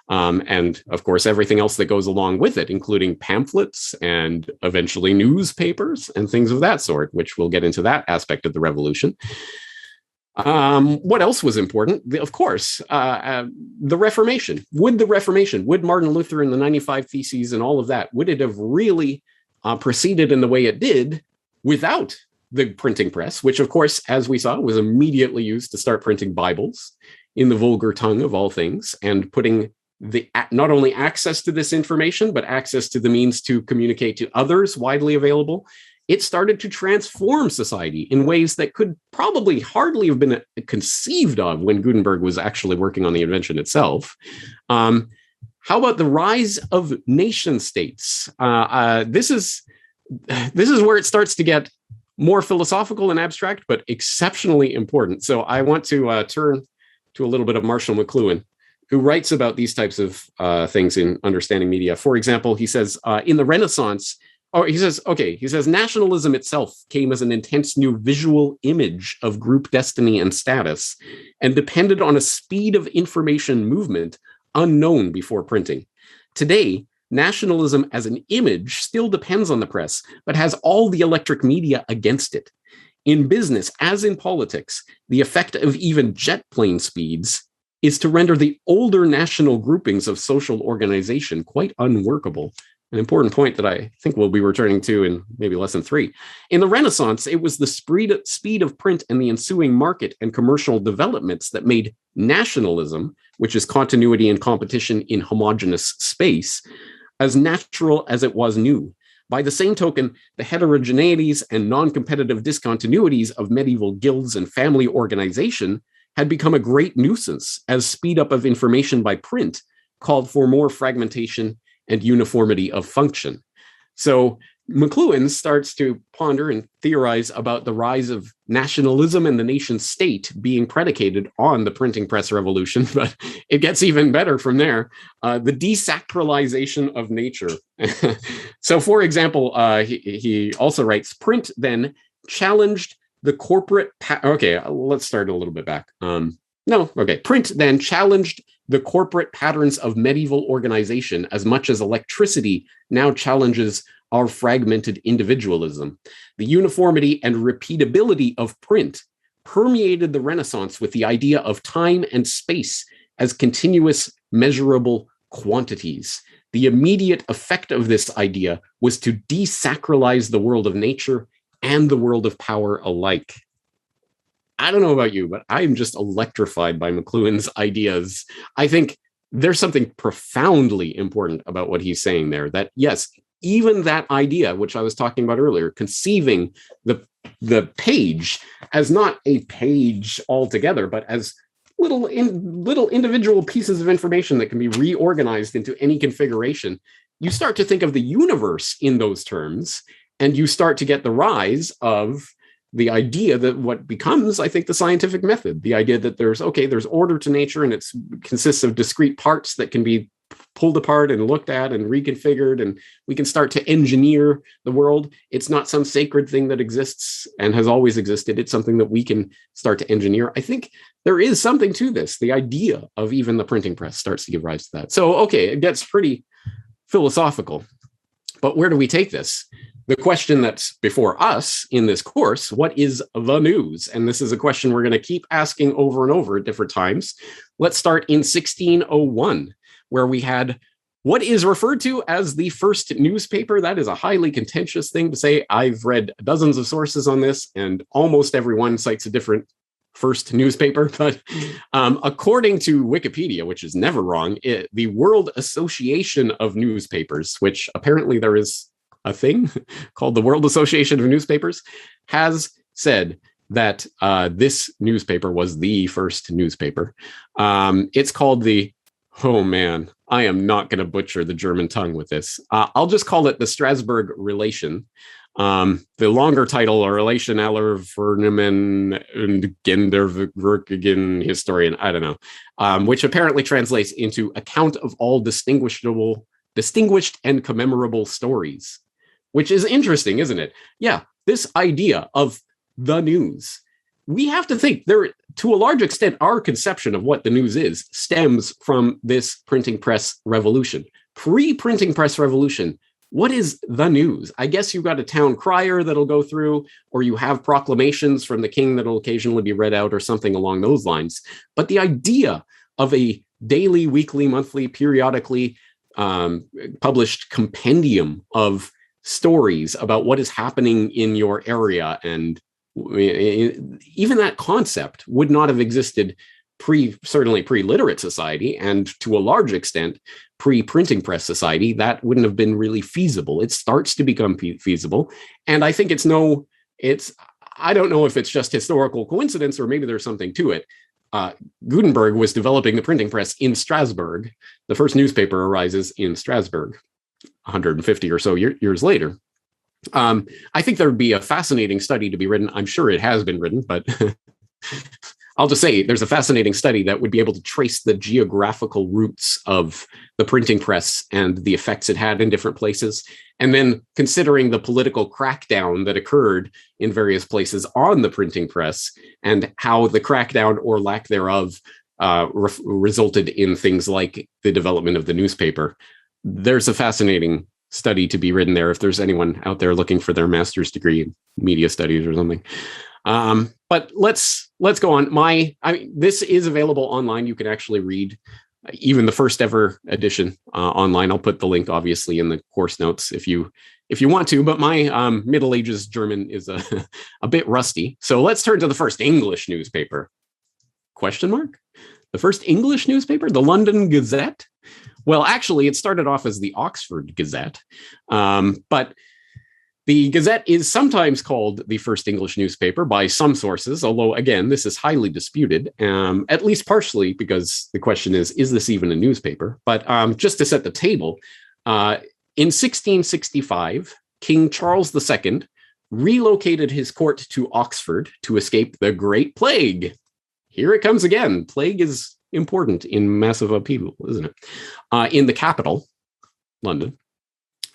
And of course, everything else that goes along with it, including pamphlets and eventually newspapers and things of that sort, which we'll get into that aspect of the revolution. What else was important? Of course, the Reformation. Would Martin Luther and the 95 Theses and all of that, would it have really proceeded in the way it did without the printing press, which, of course, as we saw, was immediately used to start printing Bibles in the vulgar tongue of all things and putting not only access to this information, but access to the means to communicate to others widely available. It started to transform society in ways that could probably hardly have been conceived of when Gutenberg was actually working on the invention itself. How about the rise of nation states? This is where it starts to get more philosophical and abstract, but exceptionally important. So I want to turn to a little bit of Marshall McLuhan, who writes about these types of things in Understanding Media. For example, he says, in the Renaissance, he says, nationalism itself came as an intense new visual image of group destiny and status, and depended on a speed of information movement unknown before printing. Today, nationalism as an image still depends on the press, but has all the electric media against it. In business, as in politics, the effect of even jet plane speeds is to render the older national groupings of social organization quite unworkable. An important point that I think we'll be returning to in maybe lesson 3. In the Renaissance, it was the speed of print and the ensuing market and commercial developments that made nationalism, which is continuity and competition in homogeneous space, as natural as it was new. By the same token, the heterogeneities and non-competitive discontinuities of medieval guilds and family organization had become a great nuisance, as speed up of information by print called for more fragmentation and uniformity of function. So McLuhan starts to ponder and theorize about the rise of nationalism and the nation state being predicated on the printing press revolution, but it gets even better from there. The desacralization of nature. So, for example, he also writes, print then challenged the corporate... let's start a little bit back. Print then challenged the corporate patterns of medieval organization as much as electricity now challenges our fragmented individualism. The uniformity and repeatability of print permeated the Renaissance with the idea of time and space as continuous measurable quantities. The immediate effect of this idea was to desacralize the world of nature and the world of power alike. I don't know about you, but I'm just electrified by McLuhan's ideas. I think there's something profoundly important about what he's saying there, that yes, even that idea, which I was talking about earlier, conceiving the page as not a page altogether, but as little individual pieces of information that can be reorganized into any configuration, you start to think of the universe in those terms, and you start to get the rise of the idea that what becomes, I think, the scientific method, the idea that there's order to nature, and it consists of discrete parts that can be pulled apart and looked at and reconfigured, and we can start to engineer the world. It's not some sacred thing that exists and has always existed. It's something that we can start to engineer. I think there is something to this. The idea of even the printing press starts to give rise to that. So, it gets pretty philosophical. But where do we take this? The question that's before us in this course, what is the news? And this is a question we're going to keep asking over and over at different times. Let's start in 1601, where we had what is referred to as the first newspaper. That is a highly contentious thing to say. I've read dozens of sources on this, and almost everyone cites a different first newspaper, but according to Wikipedia, which is never wrong, the World Association of Newspapers, which apparently there is a thing called the World Association of Newspapers, has said that this newspaper was the first newspaper. It's called the, oh man, I am not going to butcher the German tongue with this. I'll just call it the Strasbourg Relation. The longer title, a Relation aller Vernehmen und Genderwirkungen Historien, I don't know, which apparently translates into account of all distinguished and commemorable stories, which is interesting, isn't it? Yeah, this idea of the news. We have to think there, to a large extent, our conception of what the news is stems from this printing press revolution. Pre-printing press revolution, what is the news? I guess you've got a town crier that'll go through, or you have proclamations from the king that'll occasionally be read out or something along those lines. But the idea of a daily, weekly, monthly, periodically published compendium of stories about what is happening in your area, and even that concept would not have existed certainly pre-literate society, and to a large extent pre-printing press society. That wouldn't have been really feasible. It starts to become feasible, and I think I don't know if it's just historical coincidence or maybe there's something to it. Gutenberg was developing the printing press in Strasbourg. The first newspaper arises in Strasbourg 150 or so years later. I think there would be a fascinating study to be written. I'm sure it has been written, but I'll just say there's a fascinating study that would be able to trace the geographical roots of the printing press and the effects it had in different places. And then considering the political crackdown that occurred in various places on the printing press and how the crackdown or lack thereof resulted in things like the development of the newspaper. There's a fascinating study to be written there if there's anyone out there looking for their master's degree in media studies or something. But let's go on. This is available online. You can actually read even the first ever edition online. I'll put the link obviously in the course notes if you want to, but my Middle Ages German is a bit rusty. So let's turn to the first English newspaper. ? The first English newspaper, the London Gazette. Well, actually, it started off as the Oxford Gazette, but the Gazette is sometimes called the first English newspaper by some sources, although, again, this is highly disputed, at least partially because the question is this even a newspaper? But just to set the table, in 1665, King Charles II relocated his court to Oxford to escape the Great Plague. Here it comes again. Plague is important in massive upheaval, isn't it? In the capital, London,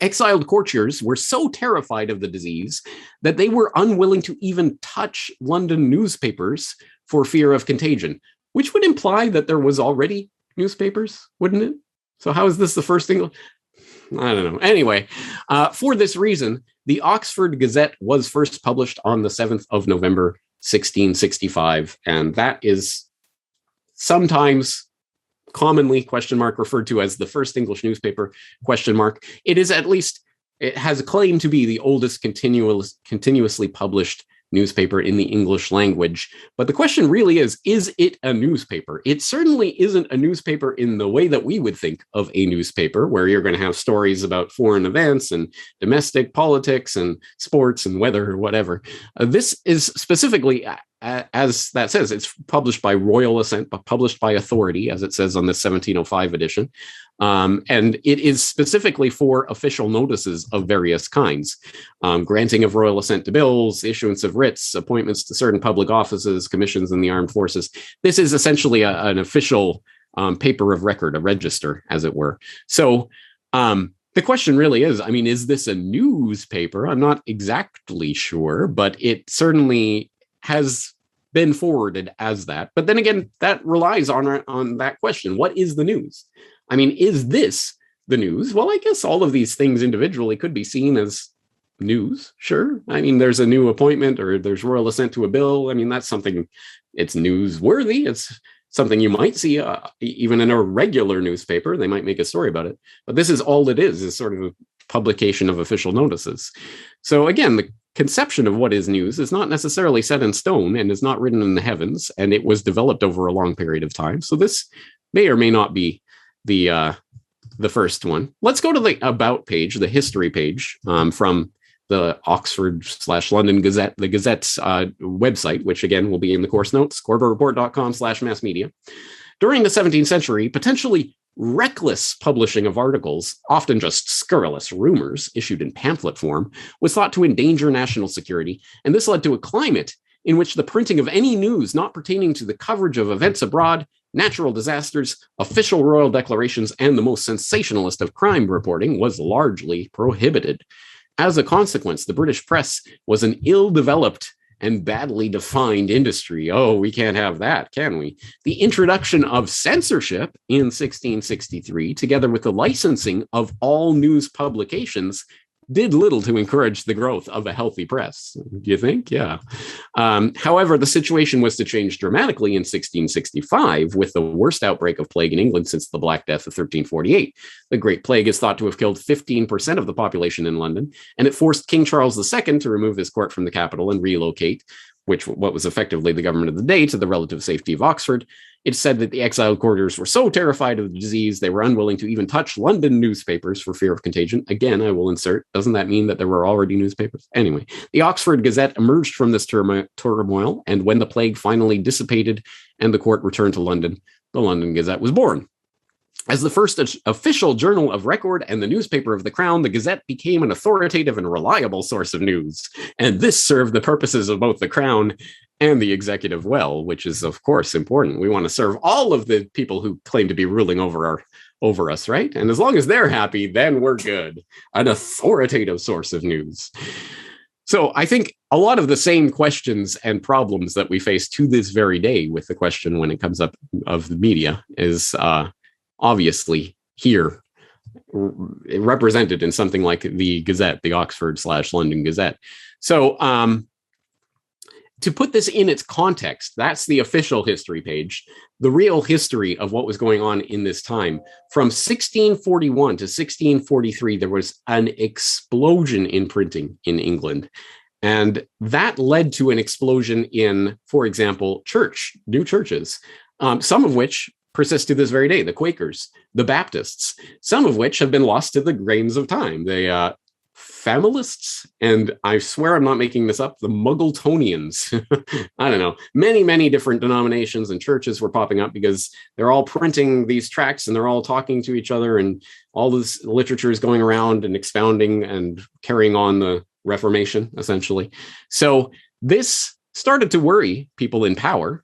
exiled courtiers were so terrified of the disease that they were unwilling to even touch London newspapers for fear of contagion, which would imply that there was already newspapers, wouldn't it? So how is this the first thing? I don't know. Anyway, for this reason, the Oxford Gazette was first published on the 7th of November, 1665, and that is sometimes commonly referred to as the first English newspaper ? It is it has a claim to be the oldest continuously published newspaper in the English language. But the question really is it a newspaper? It certainly isn't a newspaper in the way that we would think of a newspaper, where you're going to have stories about foreign events and domestic politics and sports and weather or whatever. This is specifically, as that says, it's published by royal assent, but published by authority, as it says on the 1705 edition. And it is specifically for official notices of various kinds, granting of royal assent to bills, issuance of writs, appointments to certain public offices, commissions in the armed forces. This is essentially an official paper of record, a register, as it were. So the question really is this a newspaper? I'm not exactly sure, but it certainly has been forwarded as that. But then again, that relies on that question. What is the news? Is this the news? Well, I guess all of these things individually could be seen as news. Sure. There's a new appointment or there's royal assent to a bill. That's something, it's newsworthy. It's something you might see even in a regular newspaper. They might make a story about it. But this is all it is sort of a publication of official notices. So again, conception of what is news is not necessarily set in stone and is not written in the heavens, and it was developed over a long period of time. So this may or may not be the first one. Let's go to the about page, the history page from the Oxford/London Gazette, the Gazette's website, which again will be in the course notes, corbettreport.com/mass media. During the 17th century, potentially reckless publishing of articles, often just scurrilous rumors issued in pamphlet form, was thought to endanger national security, and this led to a climate in which the printing of any news not pertaining to the coverage of events abroad, natural disasters, official royal declarations, and the most sensationalist of crime reporting was largely prohibited. As a consequence, the British press was an ill-developed and badly defined industry. Oh, we can't have that, can we? The introduction of censorship in 1663, together with the licensing of all news publications, did little to encourage the growth of a healthy press. Do you think? Yeah. However, the situation was to change dramatically in 1665 with the worst outbreak of plague in England since the Black Death of 1348. The Great Plague is thought to have killed 15% of the population in London, and it forced King Charles II to remove his court from the capital and relocate, what was effectively the government of the day, to the relative safety of Oxford. It's said that the exiled courtiers were so terrified of the disease, they were unwilling to even touch London newspapers for fear of contagion. Again, I will insert, doesn't that mean that there were already newspapers? Anyway, the Oxford Gazette emerged from this turmoil, and when the plague finally dissipated and the court returned to London, the London Gazette was born. As the first official journal of record and the newspaper of the Crown, the Gazette became an authoritative and reliable source of news. And this served the purposes of both the Crown and the executive well, which is, of course, important. We want to serve all of the people who claim to be ruling over us, right? And as long as they're happy, then we're good. An authoritative source of news. So I think a lot of the same questions and problems that we face to this very day with the question when it comes up of the media is obviously here represented in something like the Gazette, the Oxford/London Gazette. So to put this in its context, that's the official history page, the real history of what was going on in this time. From 1641 to 1643, there was an explosion in printing in England. And that led to an explosion in, for example, new churches, some of which persist to this very day, the Quakers, the Baptists, some of which have been lost to the grains of time. The Familists, and I swear I'm not making this up, the Muggeltonians. I don't know. Many, many different denominations and churches were popping up because they're all printing these tracts and they're all talking to each other, and all this literature is going around and expounding and carrying on the Reformation, essentially. So this started to worry people in power.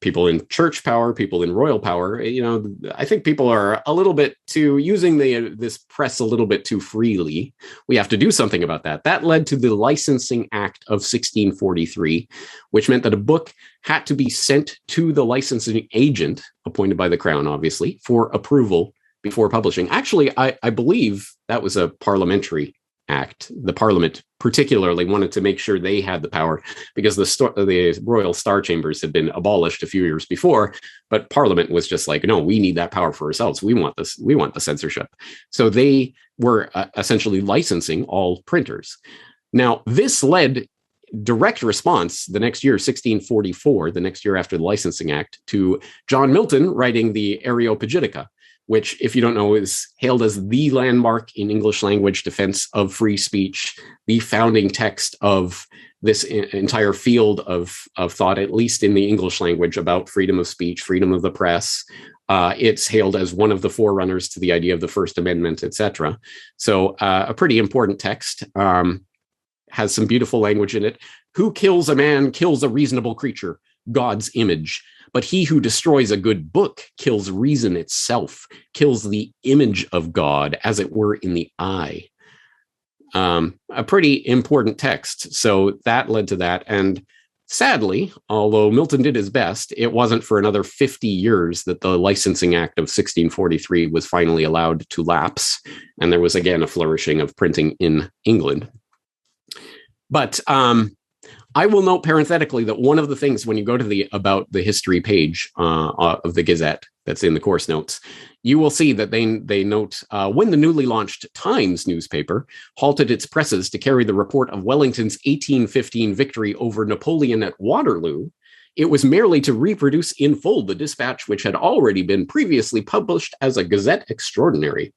People in church power, people in royal power. I think people are a little bit too using this press a little bit too freely. We have to do something about that. That led to the Licensing Act of 1643, which meant that a book had to be sent to the licensing agent, appointed by the Crown, obviously, for approval before publishing. Actually, I believe that was a parliamentary act. The Parliament particularly wanted to make sure they had the power because the Royal Star Chambers had been abolished a few years before, but Parliament was just like, no, we need that power for ourselves. We want this. We want the censorship. So they were essentially licensing all printers. Now, this led direct response the next year, 1644, the next year after the Licensing Act, to John Milton writing the Areopagitica, which, if you don't know, is hailed as the landmark in English language defense of free speech, the founding text of this entire field of thought, at least in the English language, about freedom of speech, freedom of the press. It's hailed as one of the forerunners to the idea of the First Amendment, etc. So a pretty important text, has some beautiful language in it. Who kills a man kills a reasonable creature, God's image. But he who destroys a good book kills reason itself, kills the image of God, as it were, in the eye. A pretty important text. So that led to that. And sadly, although Milton did his best, it wasn't for another 50 years that the Licensing Act of 1643 was finally allowed to lapse. And there was again a flourishing of printing in England. But I will note parenthetically that one of the things when you go to the About the History page of the Gazette, that's in the course notes, you will see that they note when the newly launched Times newspaper halted its presses to carry the report of Wellington's 1815 victory over Napoleon at Waterloo, it was merely to reproduce in full the dispatch which had already been previously published as a Gazette Extraordinary.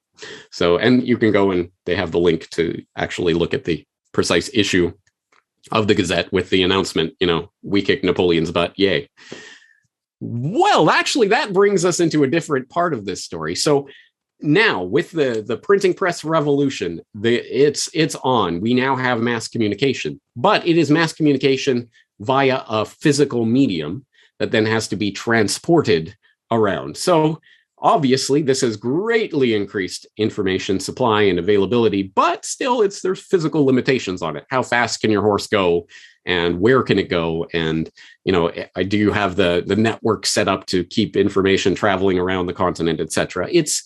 So, and you can go and they have the link to actually look at the precise issue of the Gazette with the announcement, we kicked Napoleon's butt, yay. Well, actually, that brings us into a different part of this story. So now with the printing press revolution, it's on. We now have mass communication, but it is mass communication via a physical medium that then has to be transported around. So obviously, this has greatly increased information supply and availability, but still there's physical limitations on it. How fast can your horse go? And where can it go? And, do you have the network set up to keep information traveling around the continent, etc.? It's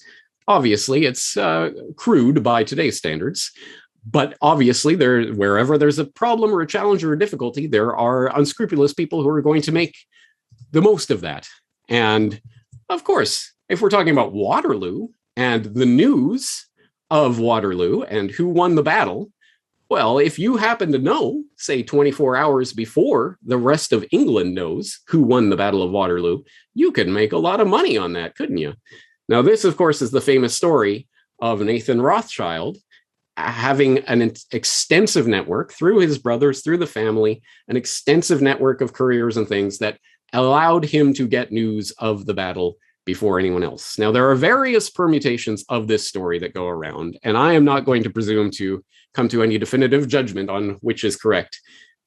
crude by today's standards. But obviously, wherever there's a problem or a challenge or a difficulty, there are unscrupulous people who are going to make the most of that. And of course, if we're talking about Waterloo and the news of Waterloo and who won the battle, well, if you happen to know, say 24 hours before the rest of England knows who won the Battle of Waterloo, you could make a lot of money on that, couldn't you? Now, this, of course, is the famous story of Nathan Rothschild having an extensive network through his brothers, through the family, an extensive network of couriers and things that allowed him to get news of the battle before anyone else. Now, there are various permutations of this story that go around, and I am not going to presume to come to any definitive judgment on which is correct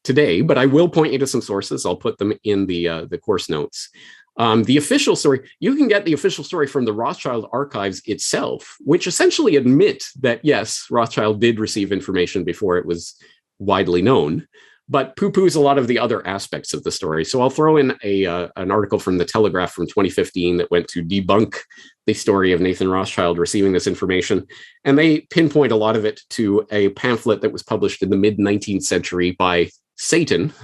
today, but I will point you to some sources. I'll put them in the course notes. The official story, you can get the official story from the Rothschild archives itself, which essentially admit that, yes, Rothschild did receive information before it was widely known, but poo-poos a lot of the other aspects of the story. So I'll throw in an article from the Telegraph from 2015 that went to debunk the story of Nathan Rothschild receiving this information. And they pinpoint a lot of it to a pamphlet that was published in the mid-19th century by Satan,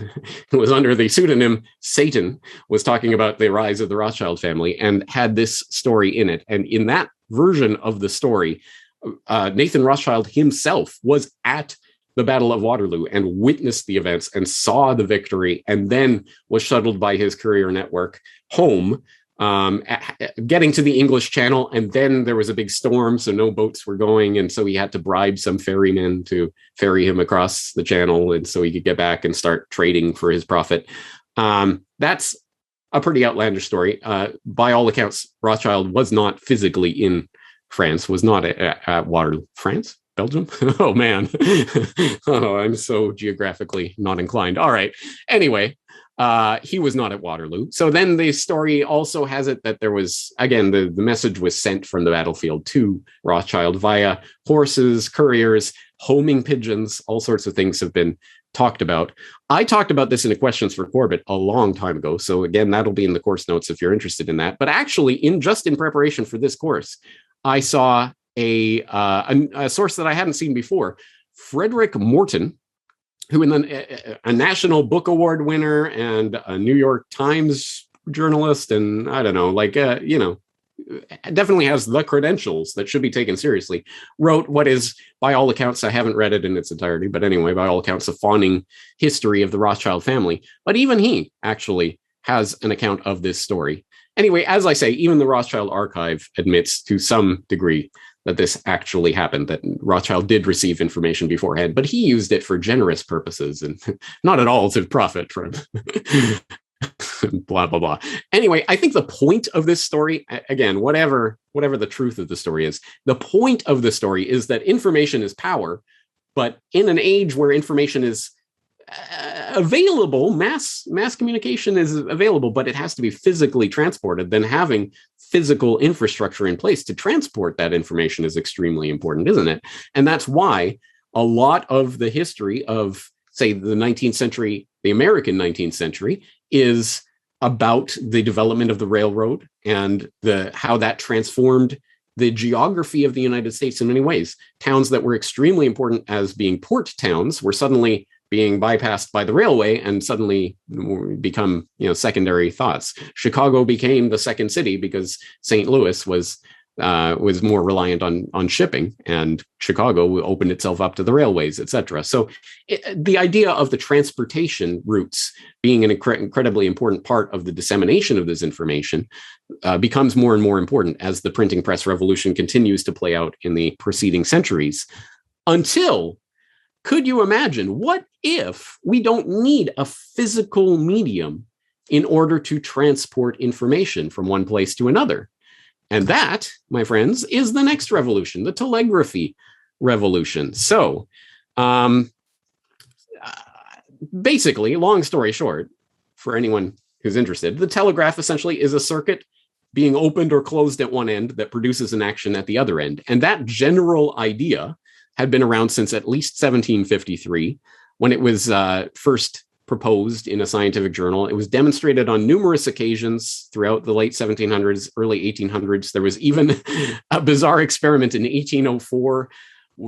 who was under the pseudonym Satan, was talking about the rise of the Rothschild family and had this story in it. And in that version of the story, Nathan Rothschild himself was at the Battle of Waterloo and witnessed the events and saw the victory, and then was shuttled by his courier network home, getting to the English Channel. And then there was a big storm, so no boats were going. And so he had to bribe some ferrymen to ferry him across the channel, and so he could get back and start trading for his profit. That's a pretty outlandish story. By all accounts, Rothschild was not physically in France, was not at Waterloo. France? Belgium? Oh, man. Oh, I'm so geographically not inclined. All right. Anyway, he was not at Waterloo. So then the story also has it that there was, again, the message was sent from the battlefield to Rothschild via horses, couriers, homing pigeons, all sorts of things have been talked about. I talked about this in the Questions for Corbett a long time ago. So again, that'll be in the course notes if you're interested in that. But actually, in preparation for this course, I saw a source that I hadn't seen before, Frederick Morton, who a National Book Award winner and a New York Times journalist, and I don't know, definitely has the credentials that should be taken seriously, wrote what is, by all accounts, I haven't read it in its entirety, but anyway, by all accounts, a fawning history of the Rothschild family. But even he actually has an account of this story. Anyway, as I say, even the Rothschild archive admits to some degree that this actually happened, that Rothschild did receive information beforehand, but he used it for generous purposes and not at all to profit from blah, blah, blah. Anyway, I think the point of this story, again, whatever the truth of the story is, the point of the story is that information is power, but in an age where information is available, mass communication is available, but it has to be physically transported, then having physical infrastructure in place to transport that information is extremely important, isn't it? And that's why a lot of the history of, say, the 19th century, the American 19th century, is about the development of the railroad and how that transformed the geography of the United States in many ways. Towns that were extremely important as being port towns were suddenly being bypassed by the railway and suddenly become, secondary thoughts. Chicago became the second city because St. Louis was more reliant on shipping, and Chicago opened itself up to the railways, etc. So the idea of the transportation routes being an incredibly important part of the dissemination of this information becomes more and more important as the printing press revolution continues to play out in the preceding centuries. Until, could you imagine, what if we don't need a physical medium in order to transport information from one place to another? And that, my friends, is the next revolution, the telegraphy revolution. So basically, long story short, for anyone who's interested, the telegraph essentially is a circuit being opened or closed at one end that produces an action at the other end. And that general idea had been around since at least 1753, when it was first proposed in a scientific journal. It was demonstrated on numerous occasions throughout the late 1700s, early 1800s. There was even a bizarre experiment in 1804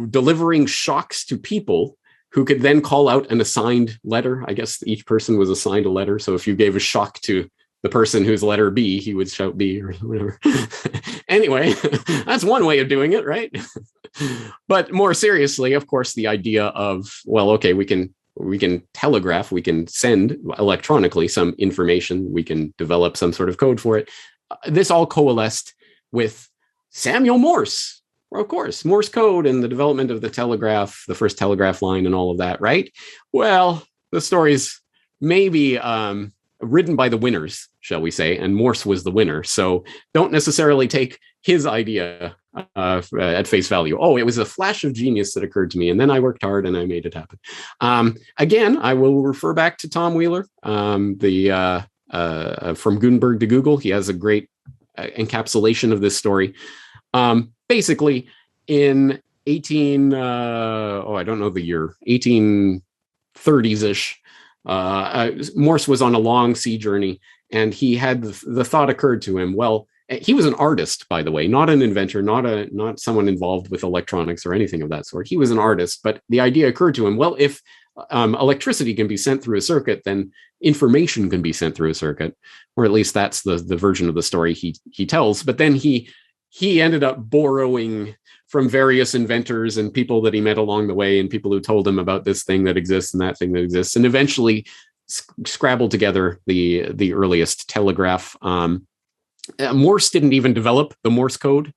delivering shocks to people who could then call out an assigned letter. I guess each person was assigned a letter. So if you gave a shock to the person whose letter B, he would shout B or whatever. Anyway, that's one way of doing it, right? But more seriously, of course, the idea of, well, okay, we can telegraph, we can send electronically some information, we can develop some sort of code for it. This all coalesced with Samuel Morse, of course, Morse code and the development of the telegraph, the first telegraph line and all of that, right? Well, the story's maybe written by the winners, shall we say, and Morse was the winner. So don't necessarily take his idea at face value. Oh, it was a flash of genius that occurred to me, and then I worked hard and I made it happen. Again, I will refer back to Tom Wheeler, from Gutenberg to Google. He has a great encapsulation of this story. Basically, in 1830s-ish, Morse was on a long sea journey, and he had the thought occurred to him, well, he was an artist, by the way, not an inventor, not someone involved with electronics or anything of that sort. He was an artist, but the idea occurred to him, well, if electricity can be sent through a circuit, then information can be sent through a circuit, or at least that's the version of the story he tells. But then he ended up borrowing from various inventors and people that he met along the way, and people who told him about this thing that exists and that thing that exists, and eventually scrabbled together the earliest telegraph. Morse didn't even develop the Morse code.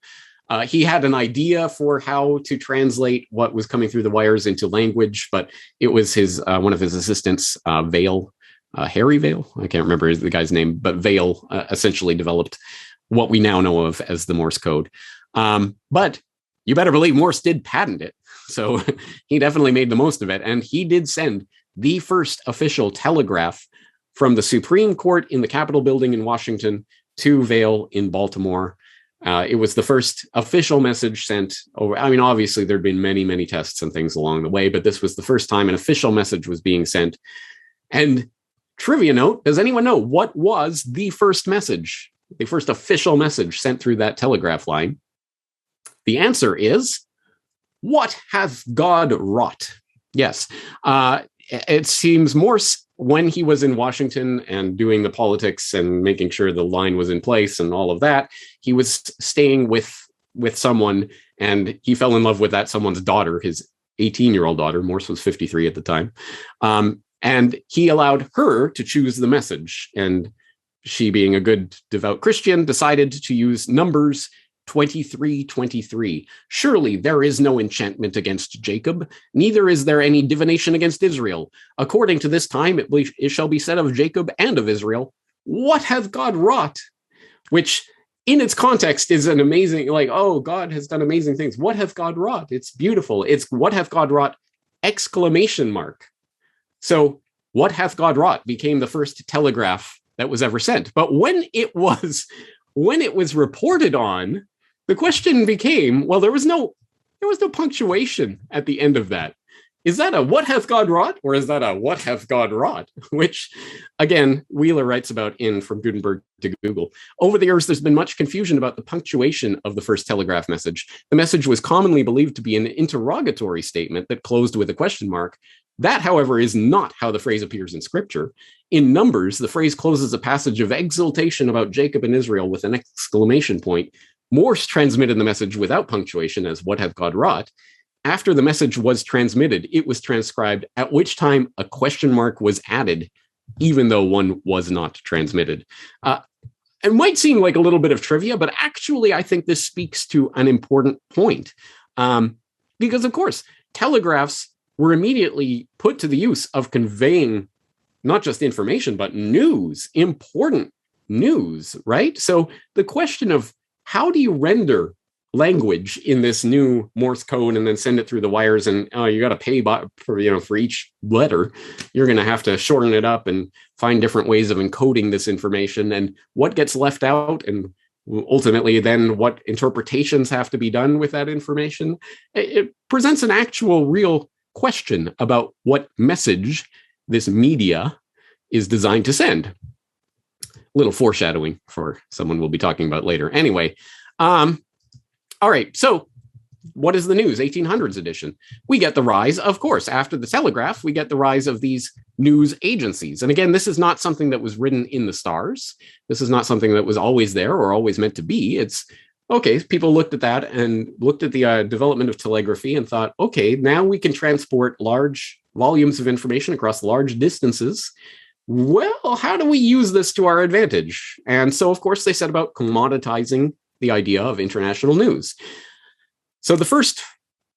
He had an idea for how to translate what was coming through the wires into language, but it was his one of his assistants, Vail, Harry Vail. I can't remember the guy's name, but Vail essentially developed what we now know of as the Morse code. But you better believe Morse did patent it. So he definitely made the most of it. And he did send the first official telegraph from the Supreme Court in the Capitol building in Washington to Vail in Baltimore. It was the first official message sent over. I mean, obviously, there'd been many, many tests and things along the way, but this was the first time an official message was being sent. And trivia note, does anyone know what was the first message, the first official message sent through that telegraph line? The answer is, "What hath God wrought?" Yes. It seems Morse, when he was in Washington and doing the politics and making sure the line was in place and all of that, he was staying with someone, and he fell in love with that someone's daughter, his 18-year-old daughter. Morse was 53 at the time. And he allowed her to choose the message. And she, being a good, devout Christian, decided to use numbers 23:23. Surely there is no enchantment against Jacob, neither is there any divination against Israel. According to this time, it shall be said of Jacob and of Israel, what hath God wrought? Which in its context is an amazing, like, oh, God has done amazing things. What hath God wrought? It's beautiful. It's what hath God wrought? Exclamation mark. So what hath God wrought became the first telegraph that was ever sent. But when it was reported on, the question became, well, there was no punctuation at the end of that. Is that a what hath God wrought, or is that a what hath God wrought? Which, again, Wheeler writes about in From Gutenberg to Google. Over the years, there's been much confusion about the punctuation of the first telegraph message. The message was commonly believed to be an interrogatory statement that closed with a question mark, That, however, is not how the phrase appears in Scripture. In Numbers, the phrase closes a passage of exultation about Jacob and Israel with an exclamation point. Morse transmitted the message without punctuation as "What hath God wrought?" After the message was transmitted, it was transcribed, at which time a question mark was added, even though one was not transmitted. It might seem like a little bit of trivia, but actually I think this speaks to an important point. Because, of course, telegraphs were immediately put to the use of conveying not just information, but news, important news, right? So the question of how do you render language in this new Morse code and then send it through the wires, and you got to pay for each letter, you're going to have to shorten it up and find different ways of encoding this information, and what gets left out, and ultimately then what interpretations have to be done with that information. It presents an actual real question about what message this media is designed to send. A little foreshadowing for someone we'll be talking about later. Anyway, all right, so what is the news? 1800s edition. We get the rise, of course, after the telegraph, we get the rise of these news agencies. And again, this is not something that was written in the stars. This is not something that was always there or always meant to be. It's, okay, people looked at that and looked at the development of telegraphy and thought, okay, now we can transport large volumes of information across large distances. Well, how do we use this to our advantage? And so, of course, they set about commoditizing the idea of international news. So the first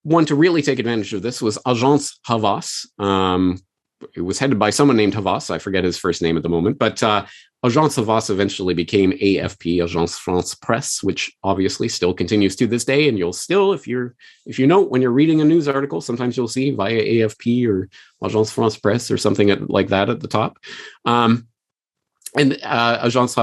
one to really take advantage of this was Agence Havas. It was headed by someone named Havas. I forget his first name at the moment, but Agence Havas eventually became AFP, Agence France Presse, which obviously still continues to this day. And you'll still, if you note when you're reading a news article, sometimes you'll see via AFP or Agence France Presse or something like that at the top. And Agence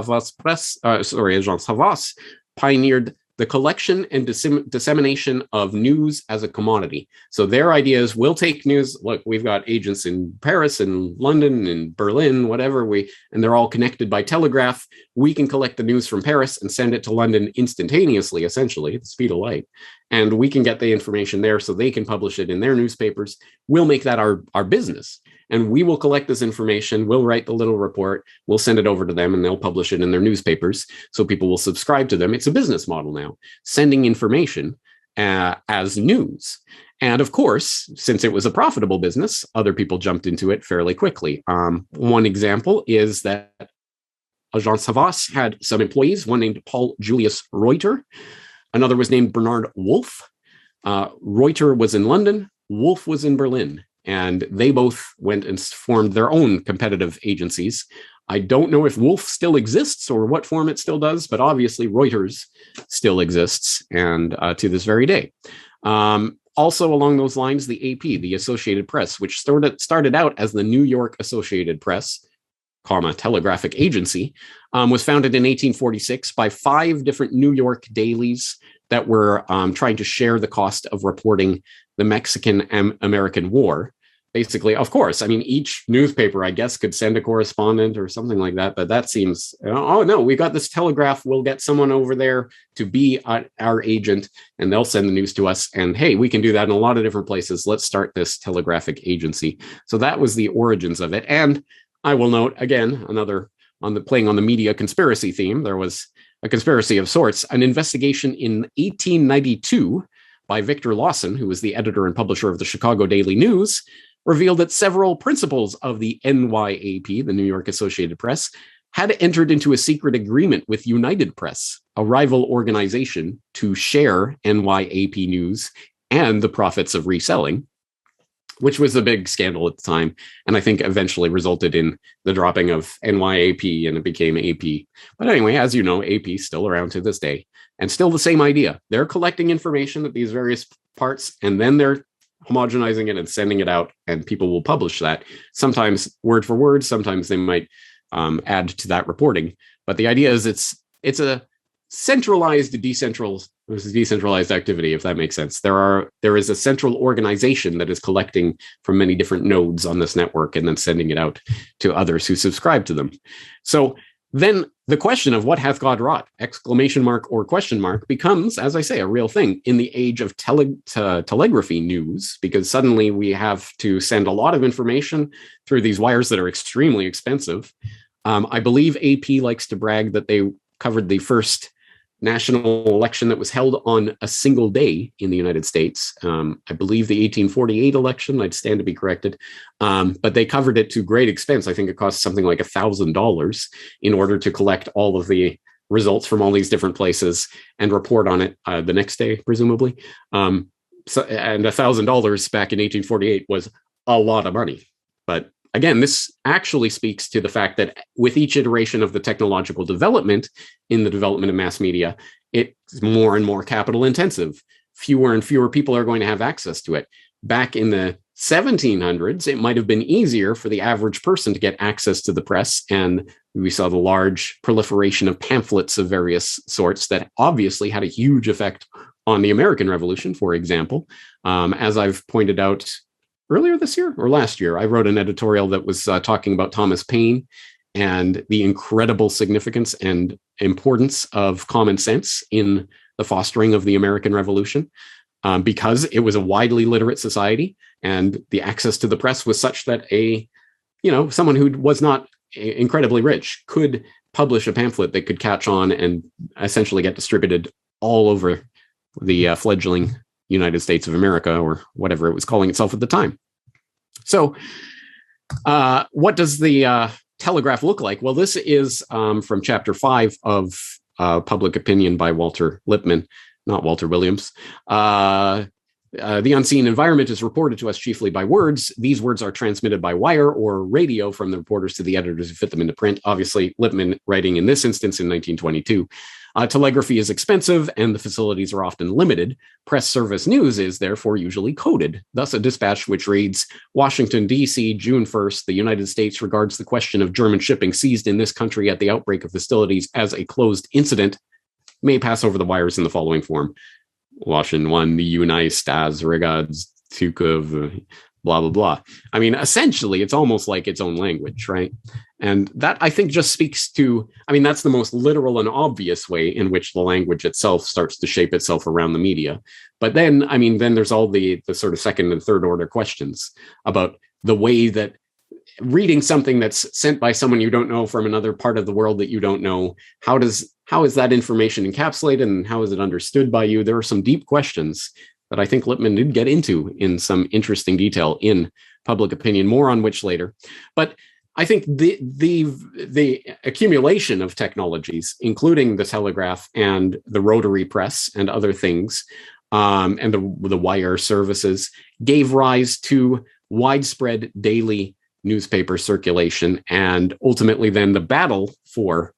Havas pioneered the collection and dissemination of news as a commodity. So their idea is, we'll take news. Look, we've got agents in Paris and London and Berlin, whatever, and they're all connected by telegraph. We can collect the news from Paris and send it to London instantaneously, essentially, at the speed of light. And we can get the information there so they can publish it in their newspapers. We'll make that our business. And we will collect this information. We'll write the little report. We'll send it over to them and they'll publish it in their newspapers. So people will subscribe to them. It's a business model now, sending information as news. And of course, since it was a profitable business, other people jumped into it fairly quickly. One example is that Agence Havas had some employees, one named Paul Julius Reuter. Another was named Bernard Wolff. Reuter was in London. Wolff was in Berlin. And they both went and formed their own competitive agencies. I don't know if Wolff still exists or what form it still does, but obviously Reuters still exists, and to this very day. Also along those lines, the AP, the Associated Press, which started out as the New York Associated Press, Telegraphic Agency, was founded in 1846 by 5 different New York dailies that were trying to share the cost of reporting the Mexican-American War. Basically, of course, I mean, each newspaper, I guess, could send a correspondent or something like that. But that seems, oh, no, we got this telegraph. We'll get someone over there to be our agent and they'll send the news to us. And hey, we can do that in a lot of different places. Let's start this telegraphic agency. So that was the origins of it. And I will note, again, another playing on the media conspiracy theme, there was a conspiracy of sorts, an investigation in 1892 by Victor Lawson, who was the editor and publisher of the Chicago Daily News, revealed that several principals of the NYAP, the New York Associated Press, had entered into a secret agreement with United Press, a rival organization, to share NYAP news and the profits of reselling, which was a big scandal at the time, and I think eventually resulted in the dropping of NYAP and it became AP. But anyway, as you know, AP is still around to this day, and still the same idea. They're collecting information at these various parts, and then they're homogenizing it and sending it out, and people will publish that, sometimes word for word, sometimes they might add to that reporting. But the idea is it's a centralized, decentralized activity, if that makes sense. There is a central organization that is collecting from many different nodes on this network and then sending it out to others who subscribe to them. So then the question of what hath God wrought, exclamation mark or question mark, becomes, as I say, a real thing in the age of telegraphy news, because suddenly we have to send a lot of information through these wires that are extremely expensive. I believe AP likes to brag that they covered the first national election that was held on a single day in the United States. I believe the 1848 election, I'd stand to be corrected, but they covered it to great expense. I think it cost something like $1,000 in order to collect all of the results from all these different places and report on it the next day, presumably. And $1,000 back in 1848 was a lot of money. But again, this actually speaks to the fact that with each iteration of the technological development in the development of mass media, it's more and more capital intensive. Fewer and fewer people are going to have access to it. Back in the 1700s, it might have been easier for the average person to get access to the press. And we saw the large proliferation of pamphlets of various sorts that obviously had a huge effect on the American Revolution, for example. As I've pointed out earlier this year or last year, I wrote an editorial that was talking about Thomas Paine and the incredible significance and importance of common sense in the fostering of the American Revolution, because it was a widely literate society and the access to the press was such that someone who was not incredibly rich could publish a pamphlet that could catch on and essentially get distributed all over the fledgling United States of America, or whatever it was calling itself at the time. So what does the telegraph look like? Well, this is from chapter 5 of Public Opinion by Walter Lippmann, not Walter Williams. The unseen environment is reported to us chiefly by words. These words are transmitted by wire or radio from the reporters to the editors who fit them into print. Obviously, Lippmann writing in this instance in 1922. Telegraphy is expensive and the facilities are often limited. Press service news is therefore usually coded. Thus, a dispatch which reads, Washington, D.C., June 1st, the United States regards the question of German shipping seized in this country at the outbreak of hostilities as a closed incident, may pass over the wires in the following form. Washington 1, the United States regards Tukov, blah, blah, blah. I mean, essentially, it's almost like its own language, right? And that, I think, just speaks to, that's the most literal and obvious way in which the language itself starts to shape itself around the media. But then, then there's all the sort of second and third order questions about the way that reading something that's sent by someone you don't know from another part of the world that you don't know, how is that information encapsulated and how is it understood by you? There are some deep questions that I think Lippmann did get into in some interesting detail in Public Opinion, more on which later. But I think the accumulation of technologies, including the telegraph and the rotary press and other things, and the wire services, gave rise to widespread daily newspaper circulation, and ultimately then the battle for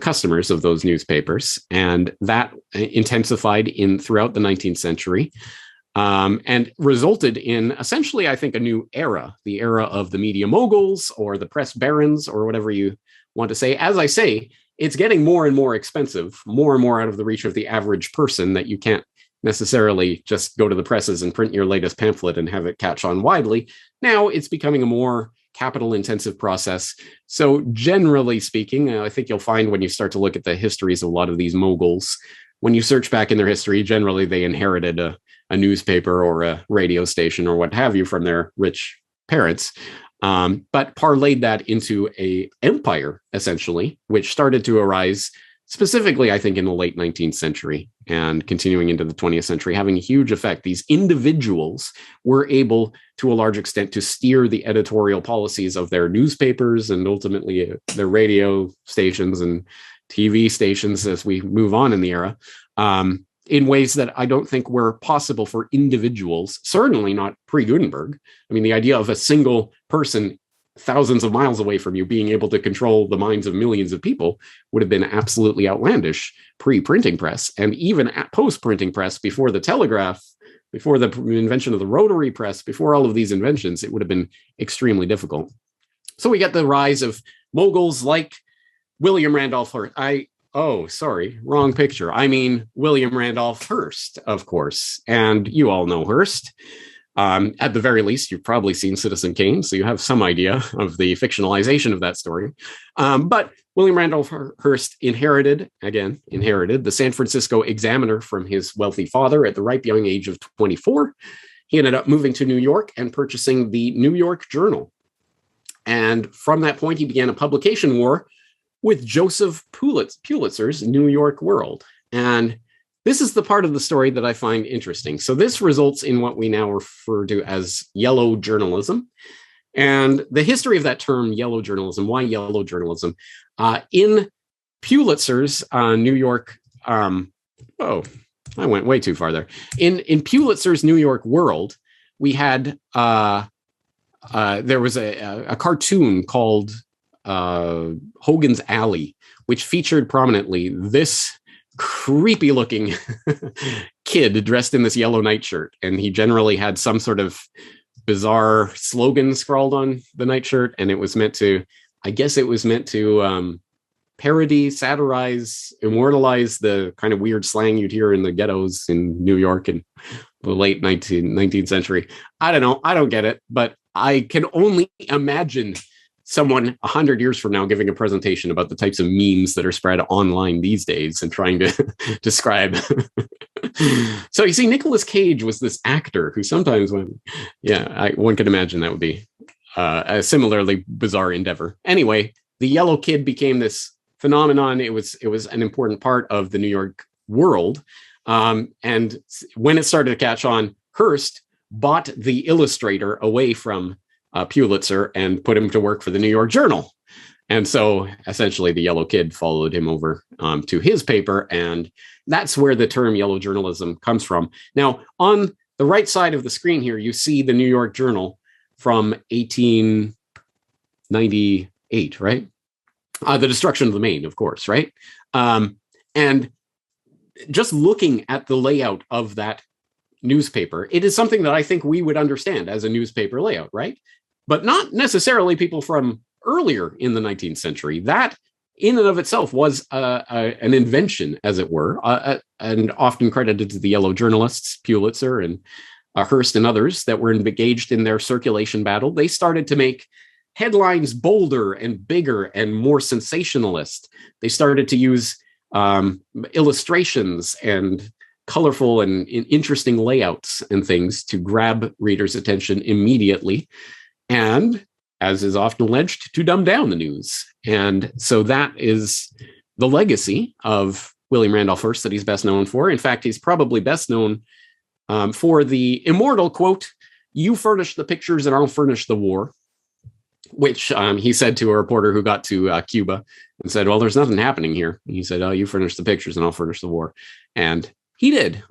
customers of those newspapers, and that intensified throughout the 19th century, and resulted in essentially, I think, a new era, the era of the media moguls or the press barons or whatever you want to say. As I say, it's getting more and more expensive, more and more out of the reach of the average person, that you can't necessarily just go to the presses and print your latest pamphlet and have it catch on widely. Now it's becoming a more capital intensive process. So generally speaking, I think you'll find when you start to look at the histories of a lot of these moguls, when you search back in their history, generally they inherited a newspaper or a radio station or what have you from their rich parents, but parlayed that into a empire, essentially, which started to arise specifically, I think, in the late 19th century and continuing into the 20th century, having a huge effect. These individuals were able, to a large extent, to steer the editorial policies of their newspapers and ultimately their radio stations and TV stations as we move on in the era, in ways that I don't think were possible for individuals, certainly not pre-Gutenberg. The idea of a single person thousands of miles away from you being able to control the minds of millions of people would have been absolutely outlandish pre-printing press. And even at post-printing press, before the telegraph, before the invention of the rotary press, before all of these inventions, it would have been extremely difficult. So we get the rise of moguls like William Randolph Hearst. Wrong picture. William Randolph Hearst, of course. And you all know Hearst. At the very least, you've probably seen Citizen Kane, so you have some idea of the fictionalization of that story. But William Randolph Hearst inherited the San Francisco Examiner from his wealthy father at the ripe young age of 24. He ended up moving to New York and purchasing the New York Journal. And from that point, he began a publication war with Joseph Pulitzer's New York World. And this is the part of the story that I find interesting. So this results in what we now refer to as yellow journalism. And the history of that term, yellow journalism, why yellow journalism? In Pulitzer's New York, I went way too far there. In Pulitzer's New York World, we had, there was a cartoon called Hogan's Alley, which featured prominently this creepy looking kid dressed in this yellow nightshirt. And he generally had some sort of bizarre slogan scrawled on the nightshirt. And it was meant to, parody, satirize, immortalize the kind of weird slang you'd hear in the ghettos in New York in the late 19th century. I don't know. I don't get it, but I can only imagine someone 100 years from now giving a presentation about the types of memes that are spread online these days and trying to describe. So you see, Nicolas Cage was this actor who sometimes one could imagine that would be a similarly bizarre endeavor. Anyway, the yellow kid became this phenomenon. It was an important part of the New York World. And when it started to catch on, Hearst bought the illustrator away from Pulitzer and put him to work for the New York Journal. And so essentially the yellow kid followed him over to his paper. And that's where the term yellow journalism comes from. Now, on the right side of the screen here, you see the New York Journal from 1898, right? The destruction of the Maine, of course, right? And just looking at the layout of that newspaper, it is something that I think we would understand as a newspaper layout, right? But not necessarily people from earlier in the 19th century. That in and of itself was an invention, as it were, and often credited to the yellow journalists, Pulitzer and Hearst and others that were engaged in their circulation battle. They started to make headlines bolder and bigger and more sensationalist. They started to use illustrations and colorful and interesting layouts and things to grab readers' attention immediately. And, as is often alleged, to dumb down the news. And so that is the legacy of William Randolph Hearst that he's best known for. In fact, he's probably best known for the immortal quote, "You furnish the pictures and I'll furnish the war," which he said to a reporter who got to Cuba and said, "Well, there's nothing happening here." And he said, "Oh, you furnish the pictures and I'll furnish the war." And he did.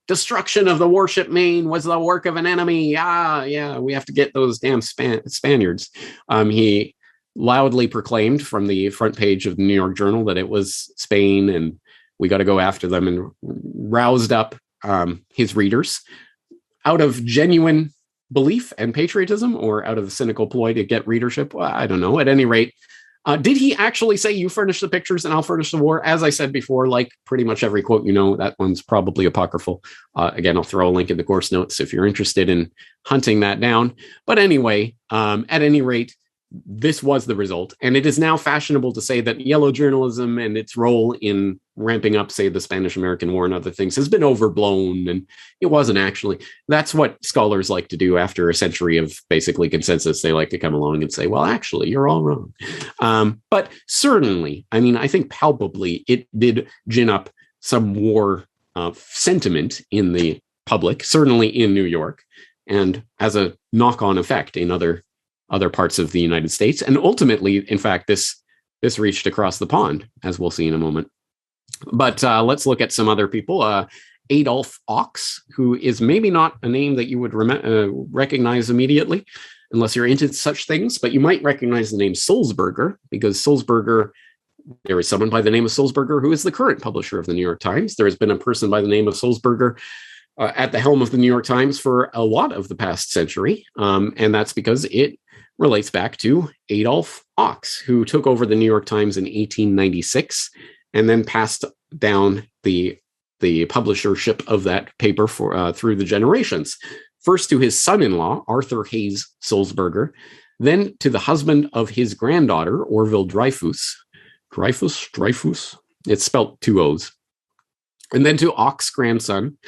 Destruction of the warship Maine was the work of an enemy. We have to get those damn Spaniards. He loudly proclaimed from the front page of the New York Journal that it was Spain and we got to go after them, and roused up his readers out of genuine belief and patriotism, or out of a cynical ploy to get readership. Well, I don't know. At any rate, did he actually say, "You furnish the pictures and I'll furnish the war"? As I said before, like pretty much every quote, that one's probably apocryphal. Again, I'll throw a link in the course notes if you're interested in hunting that down. But anyway, at any rate, this was the result. And it is now fashionable to say that yellow journalism and its role in ramping up, say, the Spanish-American War and other things has been overblown. And it wasn't actually. That's what scholars like to do after a century of basically consensus. They like to come along and say, well, actually, you're all wrong. But certainly, I think palpably, it did gin up some war sentiment in the public, certainly in New York, and as a knock-on effect in other parts of the United States. And ultimately, in fact, this reached across the pond, as we'll see in a moment. But let's look at some other people. Adolph Ochs, who is maybe not a name that you would recognize immediately, unless you're into such things, but you might recognize the name Sulzberger, because there is someone by the name of Sulzberger who is the current publisher of the New York Times. There has been a person by the name of Sulzberger at the helm of the New York Times for a lot of the past century, and that's because it relates back to Adolph Ochs, who took over the New York Times in 1896 and then passed down the publishership of that paper through the generations. first to his son-in-law, Arthur Hayes Sulzberger, then to the husband of his granddaughter, Orville Dreyfus. Dreyfus? It's spelt two O's. And then to Ock's grandson,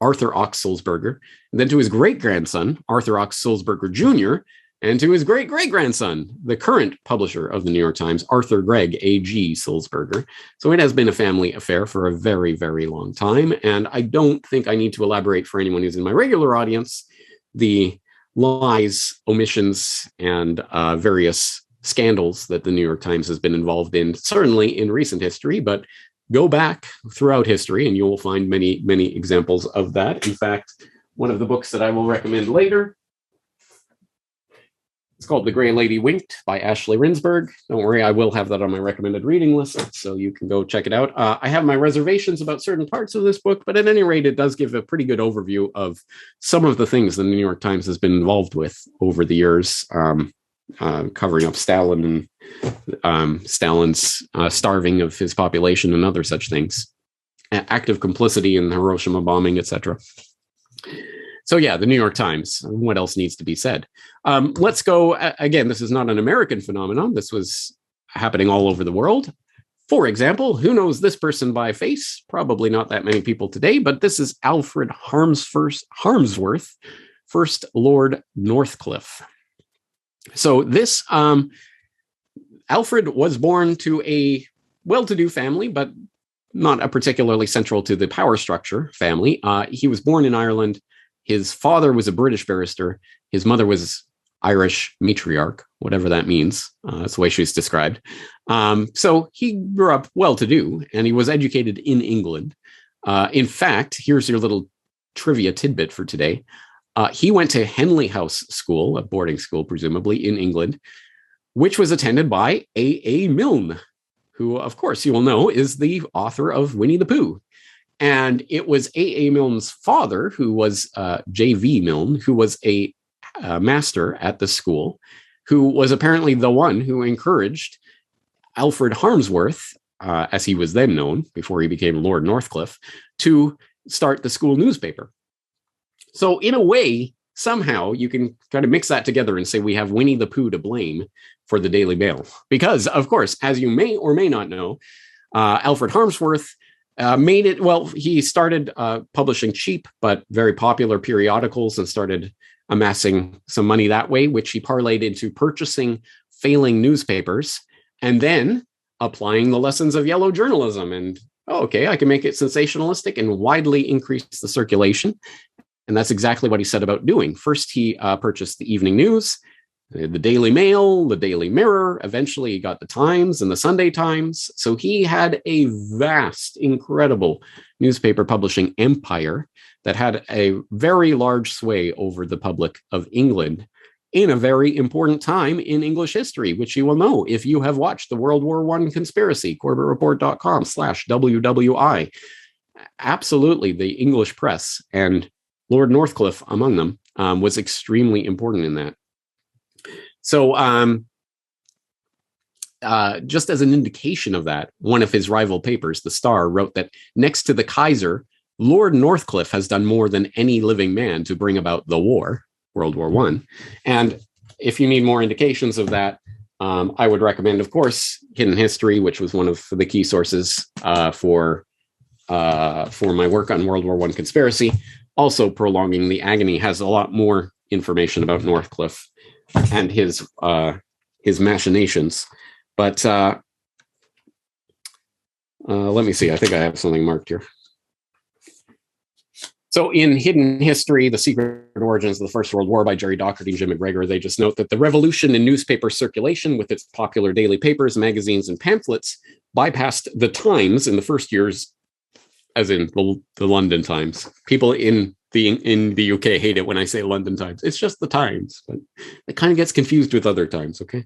Arthur Ock Sulzberger, and then to his great-grandson, Arthur Ock Sulzberger Jr., and to his great-great-grandson, the current publisher of the New York Times, Arthur Gregg A.G. Sulzberger. So it has been a family affair for a very, very long time, and I don't think I need to elaborate for anyone who's in my regular audience the lies, omissions, and various scandals that the New York Times has been involved in, certainly in recent history, but go back throughout history and you will find many, many examples of that. In fact, one of the books that I will recommend later, it's called The Gray Lady Winked by Ashley Rinsberg. Don't worry, I will have that on my recommended reading list, so you can go check it out. I have my reservations about certain parts of this book, but at any rate, it does give a pretty good overview of some of the things the New York Times has been involved with over the years, covering up Stalin and Stalin's starving of his population and other such things, active complicity in the Hiroshima bombing, etc. So yeah, the New York Times. What else needs to be said? Let's go, again, this is not an American phenomenon. This was happening all over the world. For example, who knows this person by face? Probably not that many people today, but this is Alfred Harmsworth, first Lord Northcliffe. So this, Alfred was born to a well-to-do family, but not a particularly central to the power structure family. He was born in Ireland. His father was a British barrister. His mother was Irish matriarch, whatever that means. That's the way she's described. So he grew up well-to-do, and he was educated in England. In fact, here's your little trivia tidbit for today. He went to Henley House School, a boarding school, presumably, in England, which was attended by A.A. Milne, who, of course, you will know, is the author of Winnie the Pooh. And it was A.A. Milne's father, who was J.V. Milne, who was a master at the school, who was apparently the one who encouraged Alfred Harmsworth, as he was then known, before he became Lord Northcliffe, to start the school newspaper. So in a way, somehow you can kind of mix that together and say we have Winnie the Pooh to blame for the Daily Mail. Because, of course, as you may or may not know, Alfred Harmsworth made it, well, he started publishing cheap but very popular periodicals and started amassing some money that way, which he parlayed into purchasing failing newspapers and then applying the lessons of yellow journalism. And, okay, I can make it sensationalistic and widely increase the circulation. And that's exactly what he set about doing. First, he purchased the Evening News, the Daily Mail, the Daily Mirror. Eventually, he got the Times and the Sunday Times. So he had a vast, incredible newspaper publishing empire that had a very large sway over the public of England in a very important time in English history, which you will know if you have watched the World War I conspiracy, CorbettReport.com/WWI. Absolutely, the English press, and Lord Northcliffe among them, was extremely important in that. So just as an indication of that, one of his rival papers, The Star, wrote that next to the Kaiser, Lord Northcliffe has done more than any living man to bring about the war, World War I. And if you need more indications of that, I would recommend, of course, Hidden History, which was one of the key sources for my work on World War I conspiracy. Also, Prolonging the Agony has a lot more information about Northcliffe and his machinations. But let me see. I think I have something marked here. So in Hidden History, The Secret Origins of the First World War by Jerry Docherty and Jim McGregor, they just note that the revolution in newspaper circulation with its popular daily papers, magazines, and pamphlets bypassed the Times in the first years, as in the London Times. People in the UK hate it when I say London Times. It's just the Times, but it kind of gets confused with other Times, okay?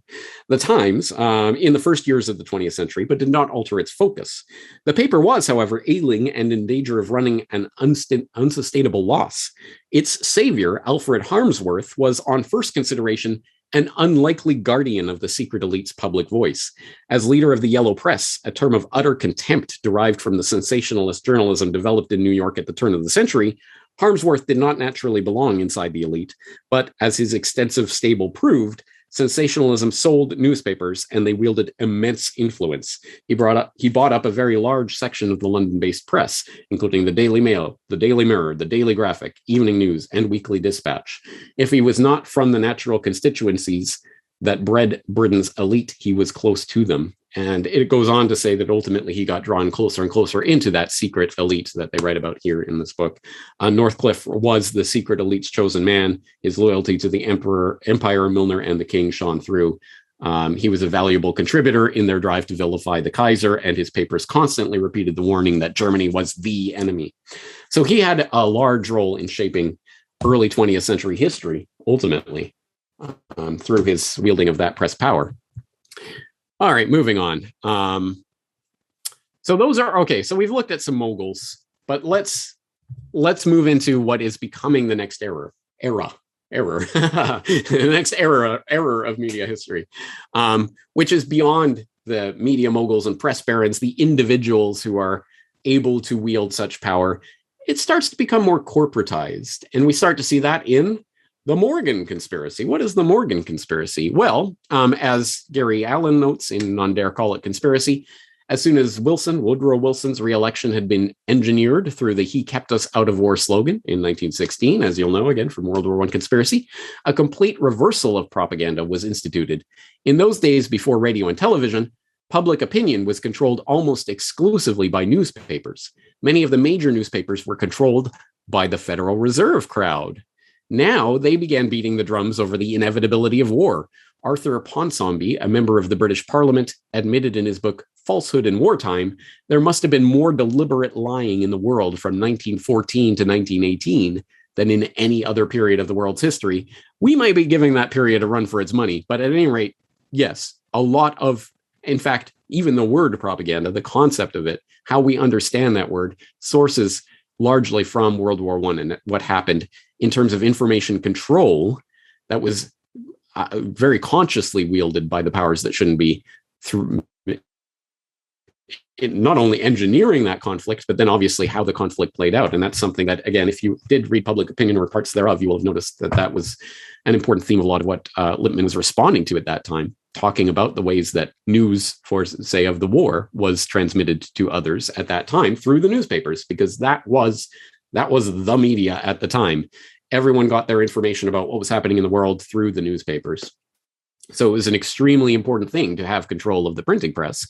The Times, in the first years of the 20th century, but did not alter its focus. The paper was, however, ailing and in danger of running an unsustainable loss. Its savior, Alfred Harmsworth, was on first consideration an unlikely guardian of the secret elite's public voice. As leader of the Yellow Press, a term of utter contempt derived from the sensationalist journalism developed in New York at the turn of the century, Harmsworth did not naturally belong inside the elite, but as his extensive stable proved, sensationalism sold newspapers and they wielded immense influence. He bought up a very large section of the London-based press, including the Daily Mail, the Daily Mirror, the Daily Graphic, Evening News, and Weekly Dispatch. If he was not from the natural constituencies that bred Britain's elite, he was close to them. And it goes on to say that ultimately he got drawn closer and closer into that secret elite that they write about here in this book. Northcliffe was the secret elite's chosen man. His loyalty to the Empire, Milner, and the king shone through. He was a valuable contributor in their drive to vilify the Kaiser, and his papers constantly repeated the warning that Germany was the enemy. So he had a large role in shaping early 20th century history, ultimately, through his wielding of that press power. All right, moving on. So those are okay. So we've looked at some moguls, but let's move into what is becoming the next era, the next era of media history, which is beyond the media moguls and press barons, the individuals who are able to wield such power. It starts to become more corporatized, and we start to see that in the Morgan conspiracy. What is the Morgan conspiracy? Well, as Gary Allen notes in None Dare Call It Conspiracy, as soon as Woodrow Wilson's reelection had been engineered through the He Kept Us Out of War slogan in 1916, as you'll know again from World War I conspiracy, a complete reversal of propaganda was instituted. In those days before radio and television, public opinion was controlled almost exclusively by newspapers. Many of the major newspapers were controlled by the Federal Reserve crowd. Now they began beating the drums over the inevitability of war. Arthur Ponsonby, a member of the British Parliament, admitted in his book Falsehood in Wartime, there must have been more deliberate lying in the world from 1914 to 1918 than in any other period of the world's history. We might be giving that period a run for its money, but at any rate, yes, a lot of, in fact, even the word propaganda, the concept of it, how we understand that word, sources largely from World War I and what happened in terms of information control that was very consciously wielded by the powers that shouldn't be, through not only engineering that conflict, but then obviously how the conflict played out. And that's something that, again, if you did read Public Opinion or parts thereof, you will have noticed that that was an important theme of a lot of what Lippmann was responding to at that time, talking about the ways that news, for say, of the war was transmitted to others at that time through the newspapers, because that was the media at the time. Everyone got their information about what was happening in the world through the newspapers. So it was an extremely important thing to have control of the printing press.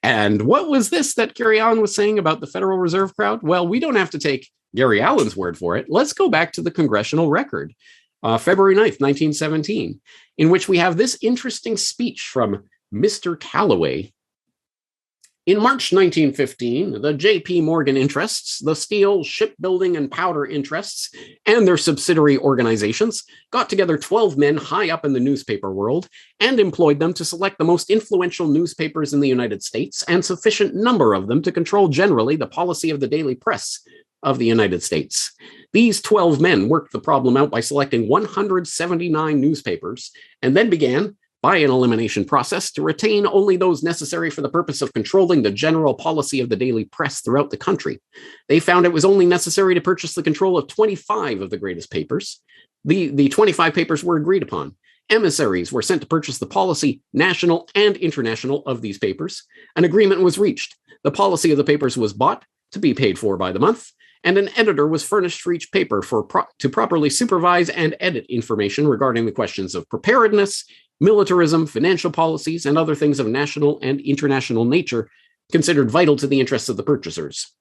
And what was this that Gary Allen was saying about the Federal Reserve crowd? Well, we don't have to take Gary Allen's word for it. Let's go back to the congressional record, February 9th, 1917, in which we have this interesting speech from Mr. Calloway. In March 1915, the J.P. Morgan interests, the steel, shipbuilding, and powder interests, and their subsidiary organizations got together 12 men high up in the newspaper world and employed them to select the most influential newspapers in the United States and sufficient number of them to control generally the policy of the daily press of the United States. These 12 men worked the problem out by selecting 179 newspapers and then began, by an elimination process, to retain only those necessary for the purpose of controlling the general policy of the daily press throughout the country. They found it was only necessary to purchase the control of 25 of the greatest papers. The 25 papers were agreed upon. Emissaries were sent to purchase the policy, national and international, of these papers. An agreement was reached. The policy of the papers was bought, to be paid for by the month, and an editor was furnished for each paper to properly supervise and edit information regarding the questions of preparedness, militarism, financial policies, and other things of national and international nature considered vital to the interests of the purchasers.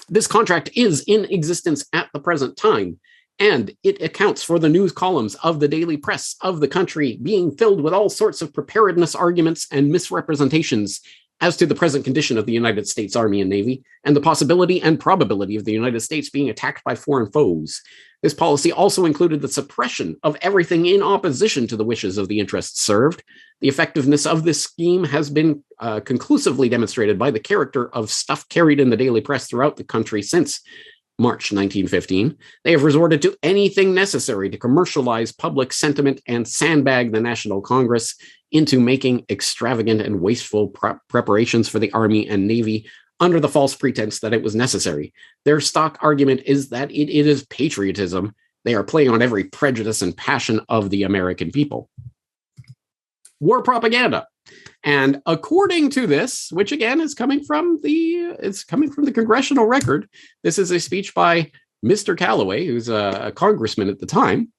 This contract is in existence at the present time, and it accounts for the news columns of the daily press of the country being filled with all sorts of preparedness arguments and misrepresentations as to the present condition of the United States Army and Navy, and the possibility and probability of the United States being attacked by foreign foes. This policy also included the suppression of everything in opposition to the wishes of the interests served. The effectiveness of this scheme has been conclusively demonstrated by the character of stuff carried in the daily press throughout the country since March 1915. They have resorted to anything necessary to commercialize public sentiment and sandbag the National Congress into making extravagant and wasteful preparations for the Army and Navy under the false pretense that it was necessary. Their stock argument is that it is patriotism. They are playing on every prejudice and passion of the American people. War propaganda. And according to this, which again is coming from the Congressional Record, this is a speech by Mr. Callaway, who's a congressman at the time,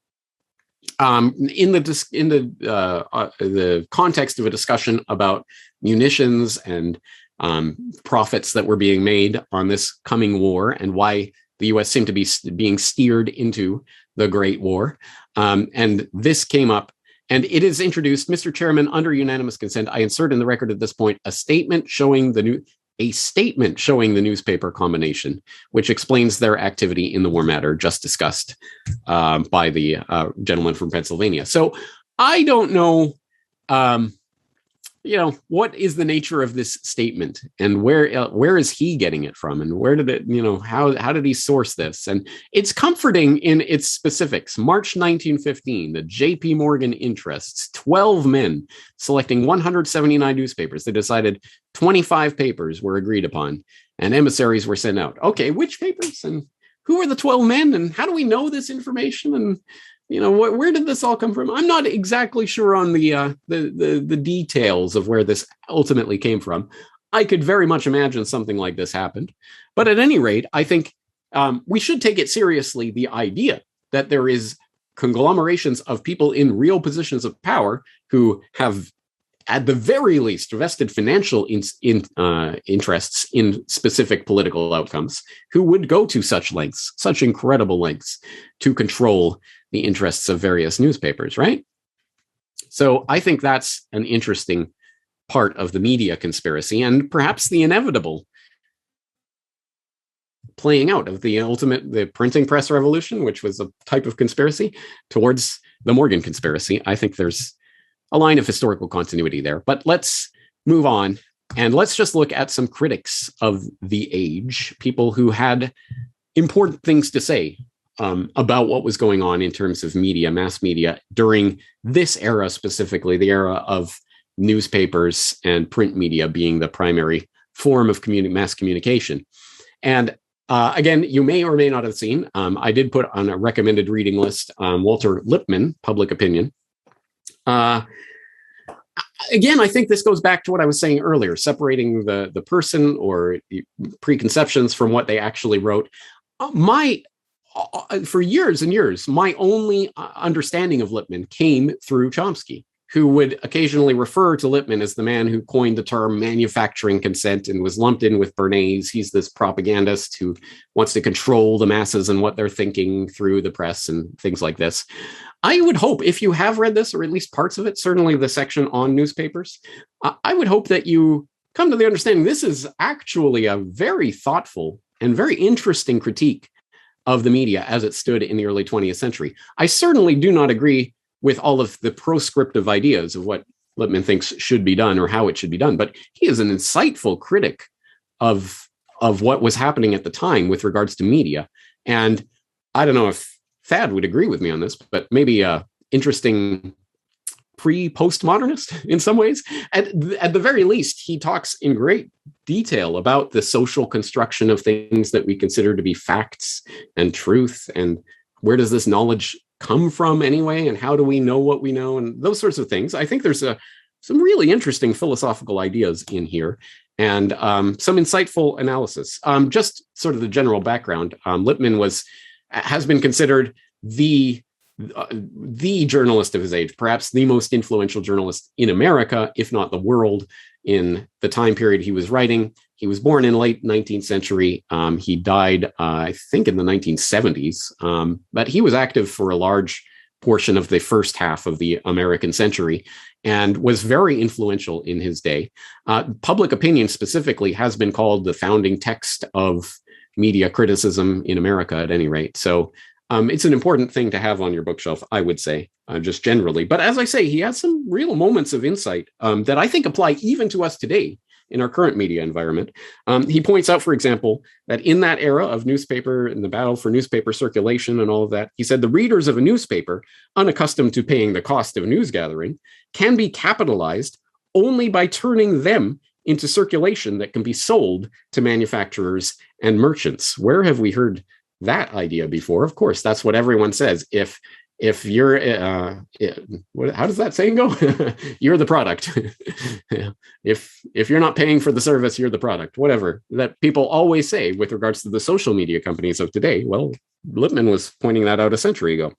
in the context of a discussion about munitions and profits that were being made on this coming war and why the U.S. seemed to be being steered into the Great War. And this came up. And it is introduced, Mr. Chairman, under unanimous consent, I insert in the record at this point a statement showing the newspaper combination, which explains their activity in the war matter just discussed by the gentleman from Pennsylvania. So I don't know, what is the nature of this statement, and where is he getting it from, and where did it, how did he source this? And it's comforting in its specifics. March 1915, the J.P. Morgan interests, 12 men selecting 179 newspapers. They decided 25 papers were agreed upon, and emissaries were sent out. Okay, which papers, and who are the 12 men, and how do we know this information? And where did this all come from? I'm not exactly sure on the details of where this ultimately came from. I could very much imagine something like this happened. But at any rate, I think we should take it seriously, the idea that there is conglomerations of people in real positions of power who have, at the very least, vested financial interests in specific political outcomes, who would go to such lengths, such incredible lengths, to control the interests of various newspapers, right? So I think that's an interesting part of the media conspiracy, and perhaps the inevitable playing out of the printing press revolution, which was a type of conspiracy, towards the Morgan conspiracy. I think there's a line of historical continuity there. But let's move on, and let's just look at some critics of the age, people who had important things to say about what was going on in terms of media, mass media, during this era specifically, the era of newspapers and print media being the primary form of mass communication. And again, you may or may not have seen, I did put on a recommended reading list, Walter Lippmann, Public Opinion. Again, I think this goes back to what I was saying earlier, separating the person or preconceptions from what they actually wrote. For years and years, my only understanding of Lippmann came through Chomsky, who would occasionally refer to Lippmann as the man who coined the term manufacturing consent and was lumped in with Bernays. He's this propagandist who wants to control the masses and what they're thinking through the press and things like this. I would hope, if you have read this, or at least parts of it, certainly the section on newspapers, I would hope that you come to the understanding this is actually a very thoughtful and very interesting critique of the media as it stood in the early 20th century. I certainly do not agree with all of the proscriptive ideas of what Lippmann thinks should be done or how it should be done, but he is an insightful critic of what was happening at the time with regards to media. And I don't know if Thad would agree with me on this, but maybe interesting pre-postmodernist in some ways. At the very least, he talks in great detail about the social construction of things that we consider to be facts and truth, and where does this knowledge come from anyway, and how do we know what we know, and those sorts of things. I think there's some really interesting philosophical ideas in here, and some insightful analysis. Just sort of the general background, Lippmann has been considered the journalist of his age, perhaps the most influential journalist in America, if not the world, in the time period he was writing. He was born in late 19th century. He died, I think, in the 1970s, but he was active for a large portion of the first half of the American century and was very influential in his day. Public Opinion specifically has been called the founding text of media criticism in America, at any rate. So it's an important thing to have on your bookshelf, I would say, just generally. But as I say, he has some real moments of insight that I think apply even to us today in our current media environment. He points out, for example, that in that era of newspaper and the battle for newspaper circulation and all of that, he said the readers of a newspaper, unaccustomed to paying the cost of news gathering, can be capitalized only by turning them into circulation that can be sold to manufacturers and merchants. Where have we heard that idea before? Of course, that's what everyone says. If you're, how does that saying go? You're the product. If you're not paying for the service, you're the product. Whatever that people always say with regards to the social media companies of today. Well, Lippmann was pointing that out a century ago.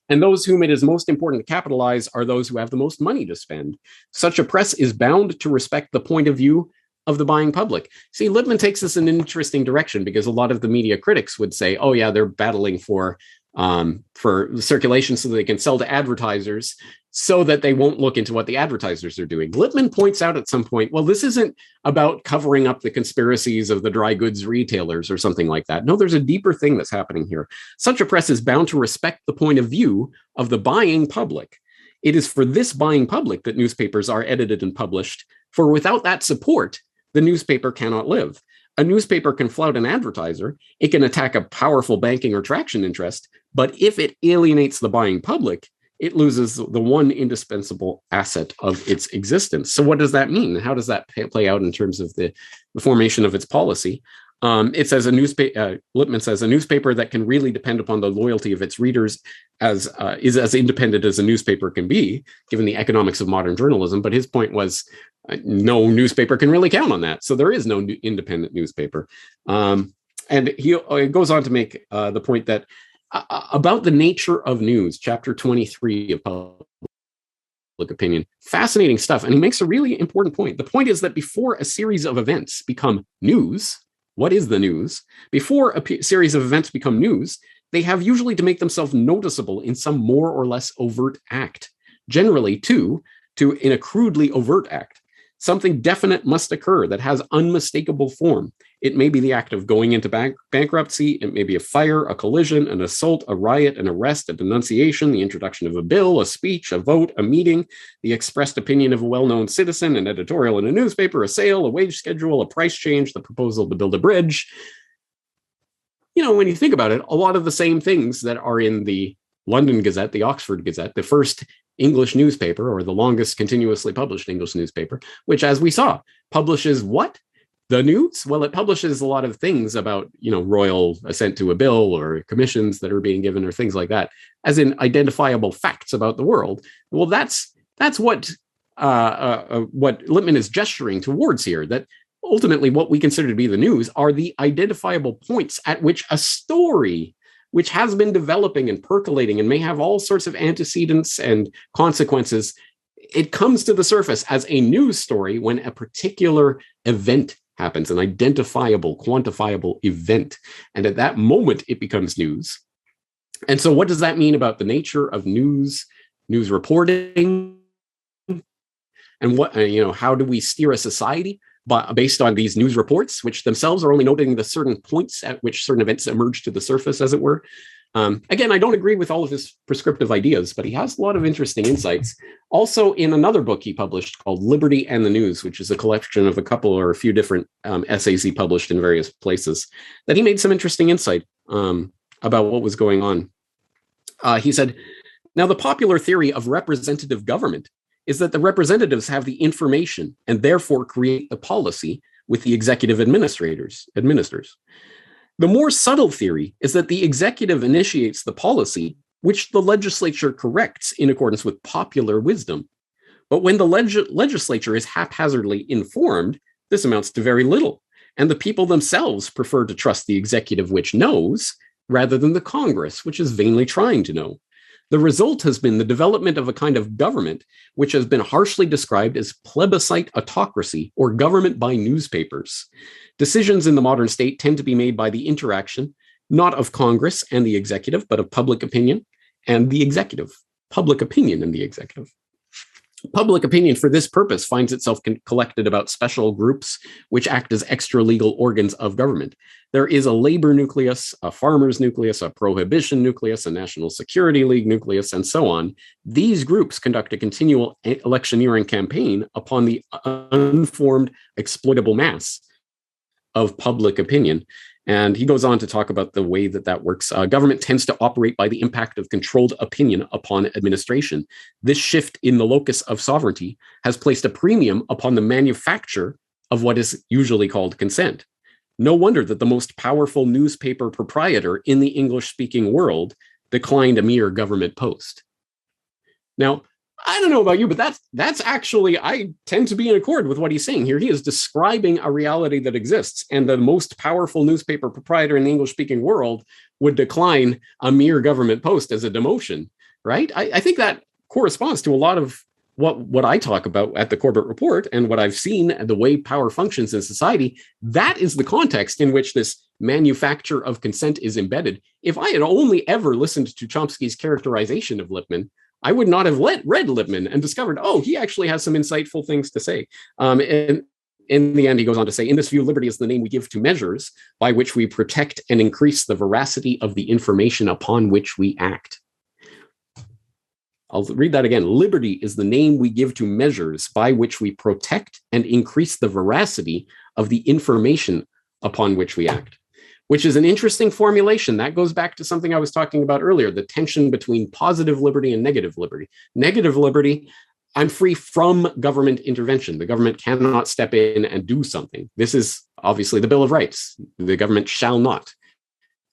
And those whom it is most important to capitalize are those who have the most money to spend. Such a press is bound to respect the point of view of the buying public. See, Lippmann takes this in an interesting direction, because a lot of the media critics would say, oh yeah, they're battling for circulation so that they can sell to advertisers so that they won't look into what the advertisers are doing. Lippmann points out at some point, well, this isn't about covering up the conspiracies of the dry goods retailers or something like that. No, there's a deeper thing that's happening here. Such a press is bound to respect the point of view of the buying public. It is for this buying public that newspapers are edited and published, for without that support, the newspaper cannot live. A newspaper can flout an advertiser, it can attack a powerful banking or traction interest, but if it alienates the buying public, it loses the one indispensable asset of its existence. So what does that mean? How does that play out in terms of the formation of its policy? It says Lippmann says a newspaper that can really depend upon the loyalty of its readers is as independent as a newspaper can be, given the economics of modern journalism. But his point was no newspaper can really count on that. So there is no independent newspaper. And he goes on to make the point that about the nature of news, chapter 23 of Public Opinion. Fascinating stuff. And he makes a really important point. The point is that before a series of events become news, what is the news? Before a series of events become news, they have usually to make themselves noticeable in some more or less overt act. Generally, in a crudely overt act. Something definite must occur that has unmistakable form. It may be the act of going into bankruptcy. It may be a fire, a collision, an assault, a riot, an arrest, a denunciation, the introduction of a bill, a speech, a vote, a meeting, the expressed opinion of a well-known citizen, an editorial in a newspaper, a sale, a wage schedule, a price change, the proposal to build a bridge. You know, when you think about it, a lot of the same things that are in the London Gazette, the Oxford Gazette, the first English newspaper, or the longest continuously published English newspaper, which, as we saw, publishes what? The news? Well, it publishes a lot of things about, royal assent to a bill or commissions that are being given or things like that, as in identifiable facts about the world. Well, that's what Lippmann is gesturing towards here, that ultimately what we consider to be the news are the identifiable points at which a story, which has been developing and percolating and may have all sorts of antecedents and consequences, it comes to the surface as a news story when a particular event happens, an identifiable, quantifiable event. And at that moment, it becomes news. And so what does that mean about the nature of news reporting? And how do we steer a society based on these news reports, which themselves are only noting the certain points at which certain events emerge to the surface, as it were? Again, I don't agree with all of his prescriptive ideas, but he has a lot of interesting insights. Also, in another book he published called Liberty and the News, which is a collection of a couple or a few different essays he published in various places, that he made some interesting insight about what was going on. He said, now the popular theory of representative government is that the representatives have the information and therefore create the policy with the executive administrators. The more subtle theory is that the executive initiates the policy, which the legislature corrects in accordance with popular wisdom. But when the legislature is haphazardly informed, this amounts to very little, and the people themselves prefer to trust the executive, which knows, rather than the Congress, which is vainly trying to know. The result has been the development of a kind of government which has been harshly described as plebiscite autocracy, or government by newspapers. Decisions in the modern state tend to be made by the interaction, not of Congress and the executive, but of public opinion and the executive. Public opinion and the executive. Public opinion for this purpose finds itself collected about special groups which act as extra-legal organs of government. There is a labor nucleus, a farmers nucleus, a prohibition nucleus, a national security league nucleus, and so on. These groups conduct a continual electioneering campaign upon the unformed, exploitable mass of public opinion. And he goes on to talk about the way that that works. Government tends to operate by the impact of controlled opinion upon administration. This shift in the locus of sovereignty has placed a premium upon the manufacture of what is usually called consent. No wonder that the most powerful newspaper proprietor in the English-speaking world declined a mere government post. Now, I don't know about you, but that's actually, I tend to be in accord with what he's saying here. He is describing a reality that exists, and the most powerful newspaper proprietor in the English-speaking world would decline a mere government post as a demotion, right? I think that corresponds to a lot of what I talk about at the Corbett Report and what I've seen and the way power functions in society. That is the context in which this manufacture of consent is embedded. If I had only ever listened to Chomsky's characterization of Lippmann, I would not have read Lippmann and discovered, oh, he actually has some insightful things to say. And in the end, he goes on to say, in this view, liberty is the name we give to measures by which we protect and increase the veracity of the information upon which we act. I'll read that again. Liberty is the name we give to measures by which we protect and increase the veracity of the information upon which we act, which is an interesting formulation. That goes back to something I was talking about earlier, the tension between positive liberty and negative liberty. Negative liberty, I'm free from government intervention. The government cannot step in and do something. This is obviously the Bill of Rights. The government shall not,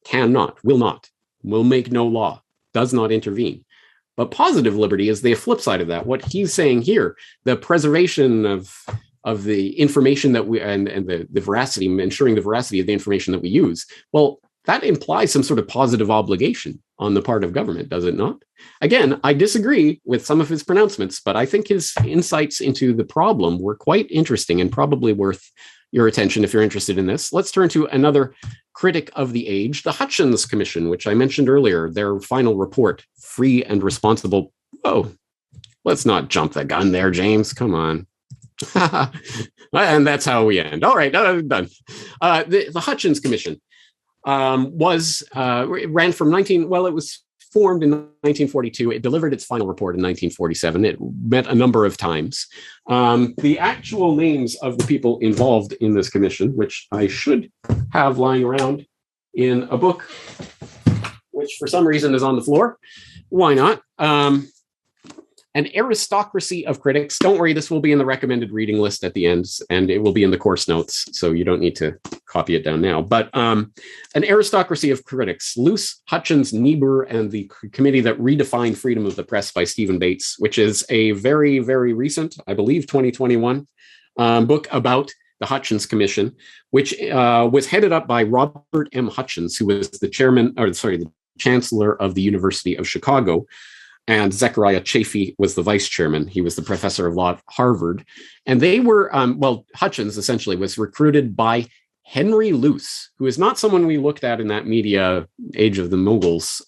cannot, will make no law, does not intervene. But positive liberty is the flip side of that. What he's saying here, the preservation of the information that we, and the veracity, ensuring the veracity of the information that we use, well, that implies some sort of positive obligation on the part of government, does it not? Again, I disagree with some of his pronouncements, but I think his insights into the problem were quite interesting and probably worth your attention if you're interested in this. Let's turn to another critic of the age, the Hutchins Commission, which I mentioned earlier, their final report, Free and Responsible. Oh, let's not jump the gun there, James. Come on. And that's how we end. All right, done. The Hutchins Commission ran from it was formed in 1942. It delivered its final report in 1947. It met a number of times. The actual names of the people involved in this commission, which I should have lying around in a book, which for some reason is on the floor. Why not? An aristocracy of critics. Don't worry, this will be in the recommended reading list at the end, and it will be in the course notes, so you don't need to copy it down now. But an aristocracy of critics, Luce, Hutchins, Niebuhr, and the committee that redefined freedom of the press by Stephen Bates, which is a very, very recent, I believe 2021, book about the Hutchins Commission, which was headed up by Robert M. Hutchins, who was the chancellor of the University of Chicago. And Zechariah Chafee was the vice chairman. He was the professor of law at Harvard. And they were, Hutchins essentially was recruited by Henry Luce, who is not someone we looked at in that media Age of the Moguls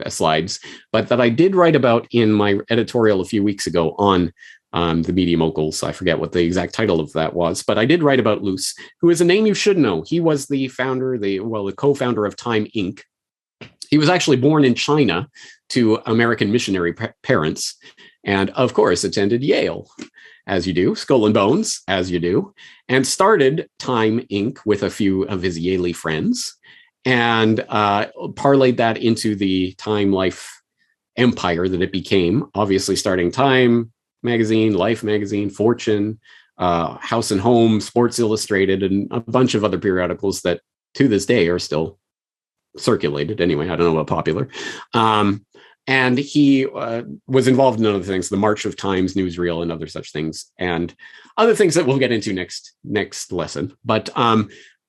slides, but that I did write about in my editorial a few weeks ago on the media moguls. I forget what the exact title of that was, but I did write about Luce, who is a name you should know. He was the founder, the co-founder of Time Inc. He was actually born in China to American missionary parents, and of course attended Yale, as you do, Skull and Bones, as you do, and started Time Inc. with a few of his Yale friends, and parlayed that into the Time Life empire that it became, obviously starting Time Magazine, Life Magazine, Fortune, House and Home, Sports Illustrated, and a bunch of other periodicals that to this day are still circulated. Anyway, I don't know about popular. And he was involved in other things, the March of Times, Newsreel, and other such things, and other things that we'll get into next lesson. But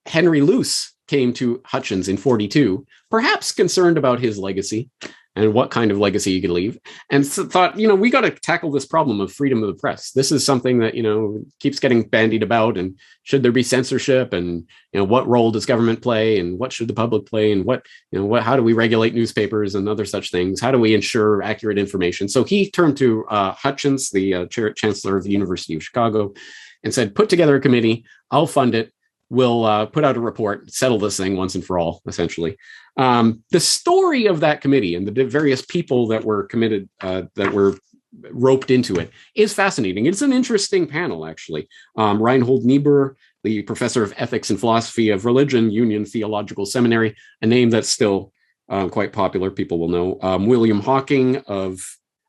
Henry Luce came to Hutchins in 1942, perhaps concerned about his legacy and what kind of legacy he could leave, and thought, we got to tackle this problem of freedom of the press. This is something that, keeps getting bandied about, and should there be censorship, and, what role does government play, and what should the public play, and how do we regulate newspapers and other such things? How do we ensure accurate information? So he turned to Hutchins, the chancellor of the University of Chicago, and said, put together a committee, I'll fund it. We'll put out a report, settle this thing once and for all, essentially. The story of that committee and the various people that were committed, that were roped into it, is fascinating. It's an interesting panel, actually. Reinhold Niebuhr, the professor of ethics and philosophy of religion, Union Theological Seminary, a name that's still quite popular. People will know. William Hawking of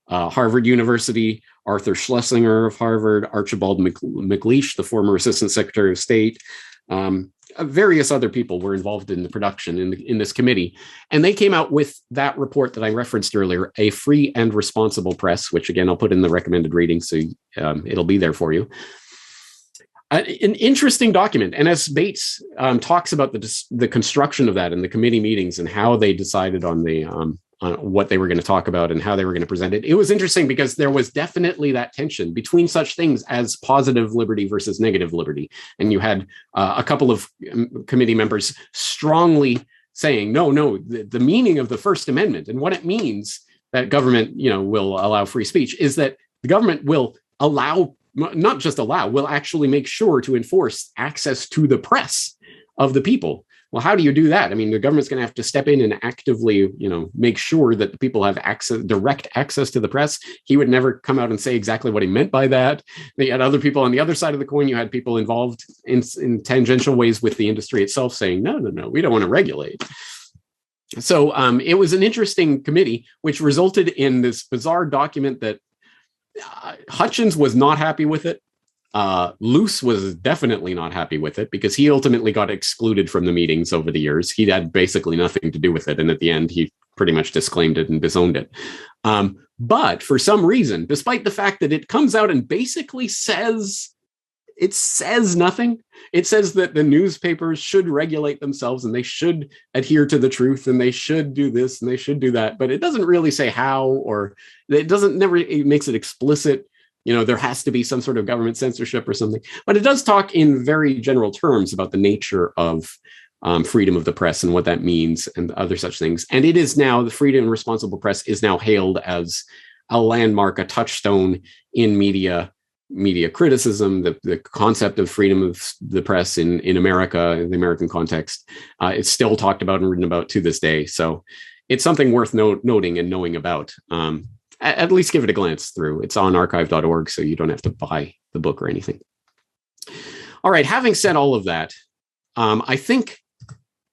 Harvard University, Arthur Schlesinger of Harvard, Archibald MacLeish, the former Assistant Secretary of State. Various other people were involved in the production in this committee. And they came out with that report that I referenced earlier, A Free and Responsible Press, which again, I'll put in the recommended reading, so it'll be there for you. An interesting document. And as Bates talks about the construction of that in the committee meetings and how they decided on what they were going to talk about and how they were going to present it, it was interesting because there was definitely that tension between such things as positive liberty versus negative liberty. And you had a couple of committee members strongly saying, no, the meaning of the First Amendment and what it means that government, will allow free speech is that the government will allow, not just allow, will actually make sure to enforce access to the press of the people. Well, how do you do that? I mean, the government's going to have to step in and actively, make sure that the people have direct access to the press. He would never come out and say exactly what he meant by that. They had other people on the other side of the coin. You had people involved in tangential ways with the industry itself saying, no, we don't want to regulate. So it was an interesting committee, which resulted in this bizarre document that Hutchins was not happy with it. Luce was definitely not happy with it because he ultimately got excluded from the meetings over the years. He had basically nothing to do with it. And at the end, he pretty much disclaimed it and disowned it. But for some reason, despite the fact that it comes out and basically says nothing. It says that the newspapers should regulate themselves and they should adhere to the truth and they should do this and they should do that. But it doesn't really say how, or it makes it explicit. There has to be some sort of government censorship or something, but it does talk in very general terms about the nature of freedom of the press and what that means and other such things. And it is now, the Freedom and Responsible Press is now hailed as a landmark, a touchstone in media criticism, the concept of freedom of the press in America, in the American context. It's still talked about and written about to this day. So it's something worth noting and knowing about. At least give it a glance through. It's on archive.org, so you don't have to buy the book or anything. All right, having said all of that, I think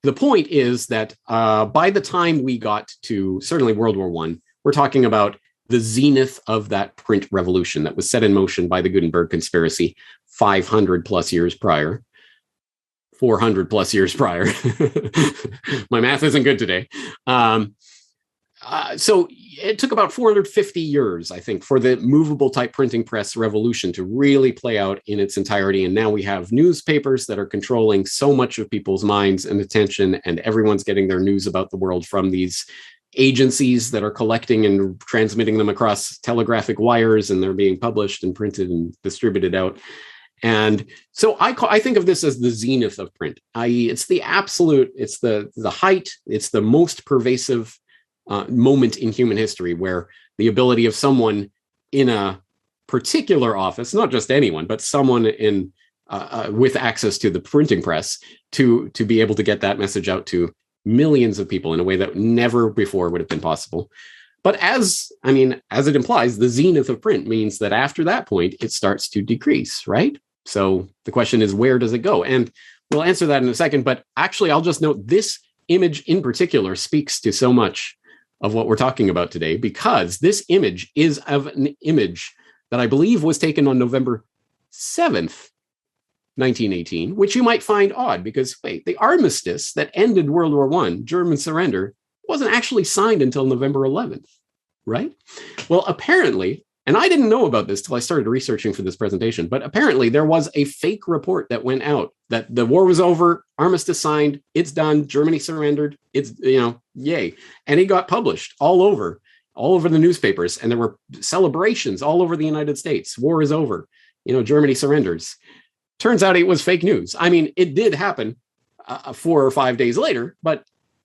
the point is that by the time we got to certainly World War I, we're talking about the zenith of that print revolution that was set in motion by the Gutenberg conspiracy 500 plus years prior. 400 plus years prior. My math isn't good today. So it took about 450 years, I think, for the movable type printing press revolution to really play out in its entirety. And now we have newspapers that are controlling so much of people's minds and attention, and everyone's getting their news about the world from these agencies that are collecting and transmitting them across telegraphic wires, and they're being published and printed and distributed out. And so I think of this as the zenith of print, i.e. it's the absolute, it's the height, it's the most pervasive moment in human history where the ability of someone in a particular office, not just anyone, but someone in with access to the printing press to be able to get that message out to millions of people in a way that never before would have been possible. But as it implies, the zenith of print means that after that point, it starts to decrease, right? So the question is, where does it go? And we'll answer that in a second. But actually, I'll just note this image in particular speaks to so much of what we're talking about today, because this image is of an image that I believe was taken on November 7th, 1918, which you might find odd because, wait, the armistice that ended World War I, German surrender, wasn't actually signed until November 11th, right? Well, apparently, and I didn't know about this till I started researching for this presentation, but apparently there was a fake report that went out that the war was over, armistice signed, it's done, Germany surrendered, it's, yay. And it got published all over the newspapers, and there were celebrations all over the United States. War is over, Germany surrenders. Turns out it was fake news. I mean, it did happen 4 or 5 days later, but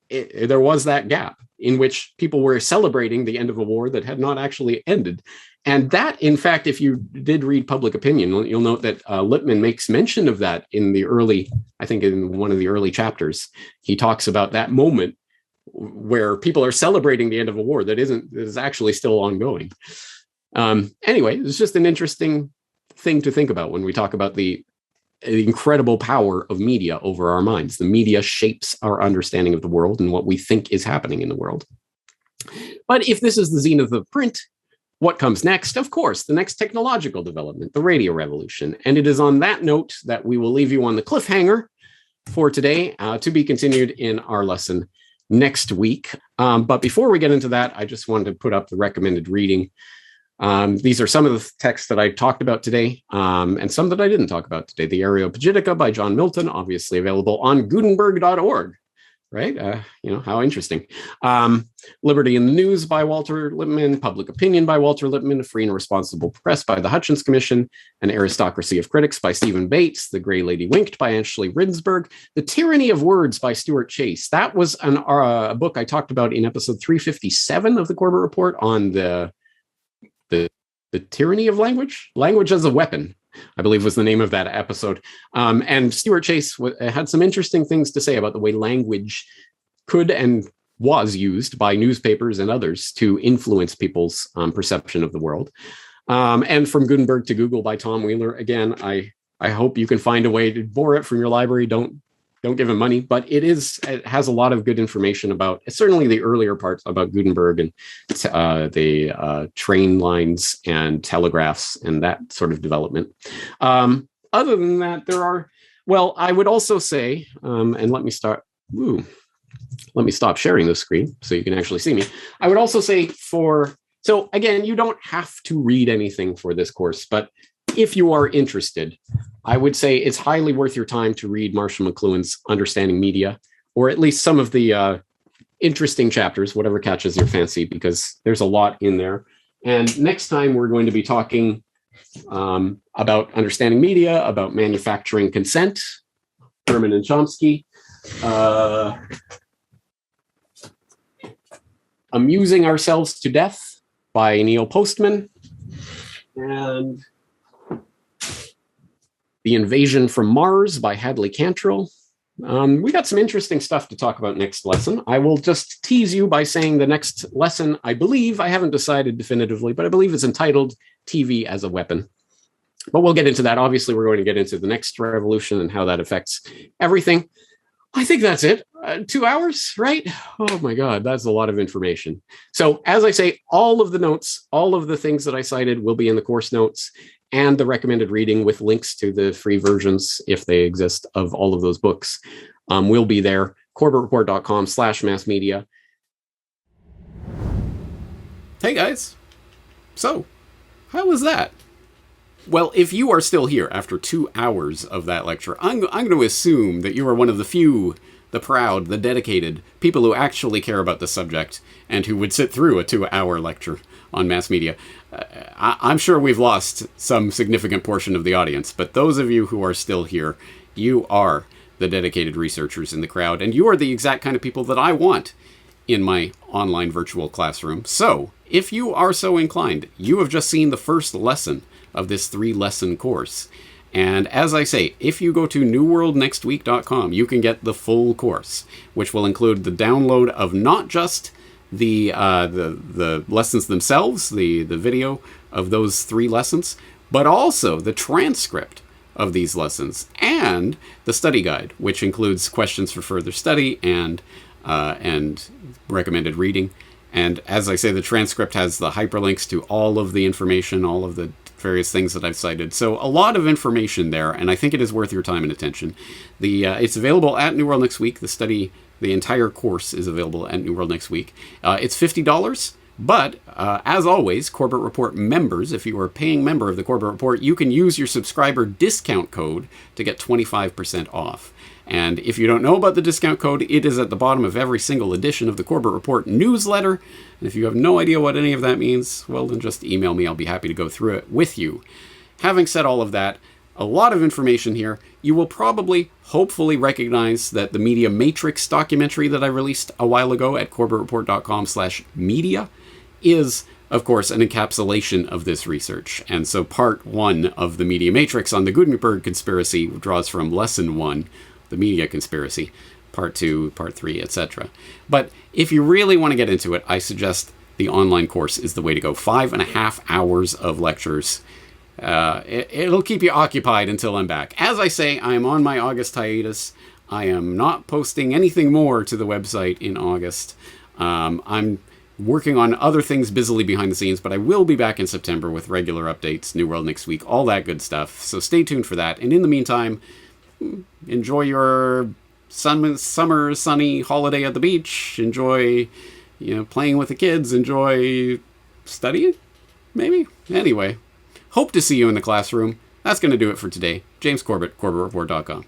there was that gap in which people were celebrating the end of a war that had not actually ended. And that, in fact, if you did read Public Opinion, you'll note that Lippmann makes mention of that in one of the early chapters. He talks about that moment where people are celebrating the end of a war that is actually still ongoing. Anyway, it's just an interesting thing to think about when we talk about the the incredible power of media over our minds. The media shapes our understanding of the world and what we think is happening in the world. But if this is the zenith of print, what comes next? Of course, the next technological development, the radio revolution. And it is on that note that we will leave you on the cliffhanger for today, to be continued in our lesson next week. But before we get into that, I just wanted to put up the recommended reading. These are some of the texts that I talked about today, and some that I didn't talk about today. The Areopagitica by John Milton, obviously available on Gutenberg.org. Right? How interesting. Liberty in the News by Walter Lippmann, Public Opinion by Walter Lippmann, Free and Responsible Press by the Hutchins Commission, An Aristocracy of Critics by Stephen Bates, The Grey Lady Winked by Ashley Ridsberg, The Tyranny of Words by Stuart Chase. That was a book I talked about in episode 357 of the Corbett Report on the tyranny of language as a weapon, I believe was the name of that episode. And Stuart Chase had some interesting things to say about the way language could and was used by newspapers and others to influence people's perception of the world. And From Gutenberg to Google by Tom Wheeler. Again, I hope you can find a way to borrow it from your library. Don't give him money, but it has a lot of good information about certainly the earlier parts about Gutenberg and the train lines and telegraphs and that sort of development. Other than that, I would also say, and let me stop sharing this screen so you can actually see me. I would also say so again, you don't have to read anything for this course, but if you are interested, I would say it's highly worth your time to read Marshall McLuhan's Understanding Media, or at least some of the interesting chapters, whatever catches your fancy, because there's a lot in there. And next time we're going to be talking about understanding media, about manufacturing consent, Berman and Chomsky, Amusing Ourselves to Death by Neil Postman, and The Invasion from Mars by Hadley Cantrell. We got some interesting stuff to talk about next lesson. I will just tease you by saying the next lesson, I haven't decided definitively, but I believe it's entitled TV as a Weapon. But we'll get into that. Obviously, we're going to get into the next revolution and how that affects everything. I think that's it. 2 hours, right? Oh my God, that's a lot of information. So as I say, all of the notes, all of the things that I cited will be in the course notes, and the recommended reading with links to the free versions, if they exist, of all of those books will be there. CorbettReport.com/massmedia. Hey guys. So, how was that? Well, if you are still here after 2 hours of that lecture, I'm going to assume that you are one of the few, the proud, the dedicated people who actually care about the subject and who would sit through a 2-hour lecture on mass media. I'm sure we've lost some significant portion of the audience, but those of you who are still here, you are the dedicated researchers in the crowd, and you are the exact kind of people that I want in my online virtual classroom. So, if you are so inclined, you have just seen the first lesson of this 3-lesson course. And as I say, if you go to newworldnextweek.com, you can get the full course, which will include the download of not just the lessons themselves, the video of those 3 lessons, but also the transcript of these lessons and the study guide, which includes questions for further study and recommended reading. And as I say, the transcript has the hyperlinks to all of the information, all of the various things that I've cited. So a lot of information there, and I think it is worth your time and attention. It's available at New World Next Week. The entire course is available at New World Next Week. It's $50, but as always, Corbett Report members, if you are a paying member of the Corbett Report, you can use your subscriber discount code to get 25% off. And if you don't know about the discount code, it is at the bottom of every single edition of the Corbett Report newsletter. And if you have no idea what any of that means, well, then just email me. I'll be happy to go through it with you. Having said all of that, a lot of information here. You will probably, hopefully, recognize that the Media Matrix documentary that I released a while ago at corbettreport.com/media is, of course, an encapsulation of this research. And so part 1 of the Media Matrix on the Gutenberg conspiracy draws from lesson 1, the media conspiracy, part 2, part 3, etc. But if you really want to get into it, I suggest the online course is the way to go. 5.5 hours of lectures. It'll keep you occupied until I'm back. As I say, I'm on my August hiatus. I am not posting anything more to the website in August. I'm working on other things busily behind the scenes, but I will be back in September with regular updates, New World Next Week, all that good stuff. So stay tuned for that. And in the meantime, enjoy your summer sunny holiday at the beach. Enjoy, playing with the kids. Enjoy studying, maybe. Anyway, hope to see you in the classroom. That's going to do it for today. James Corbett, CorbettReport.com.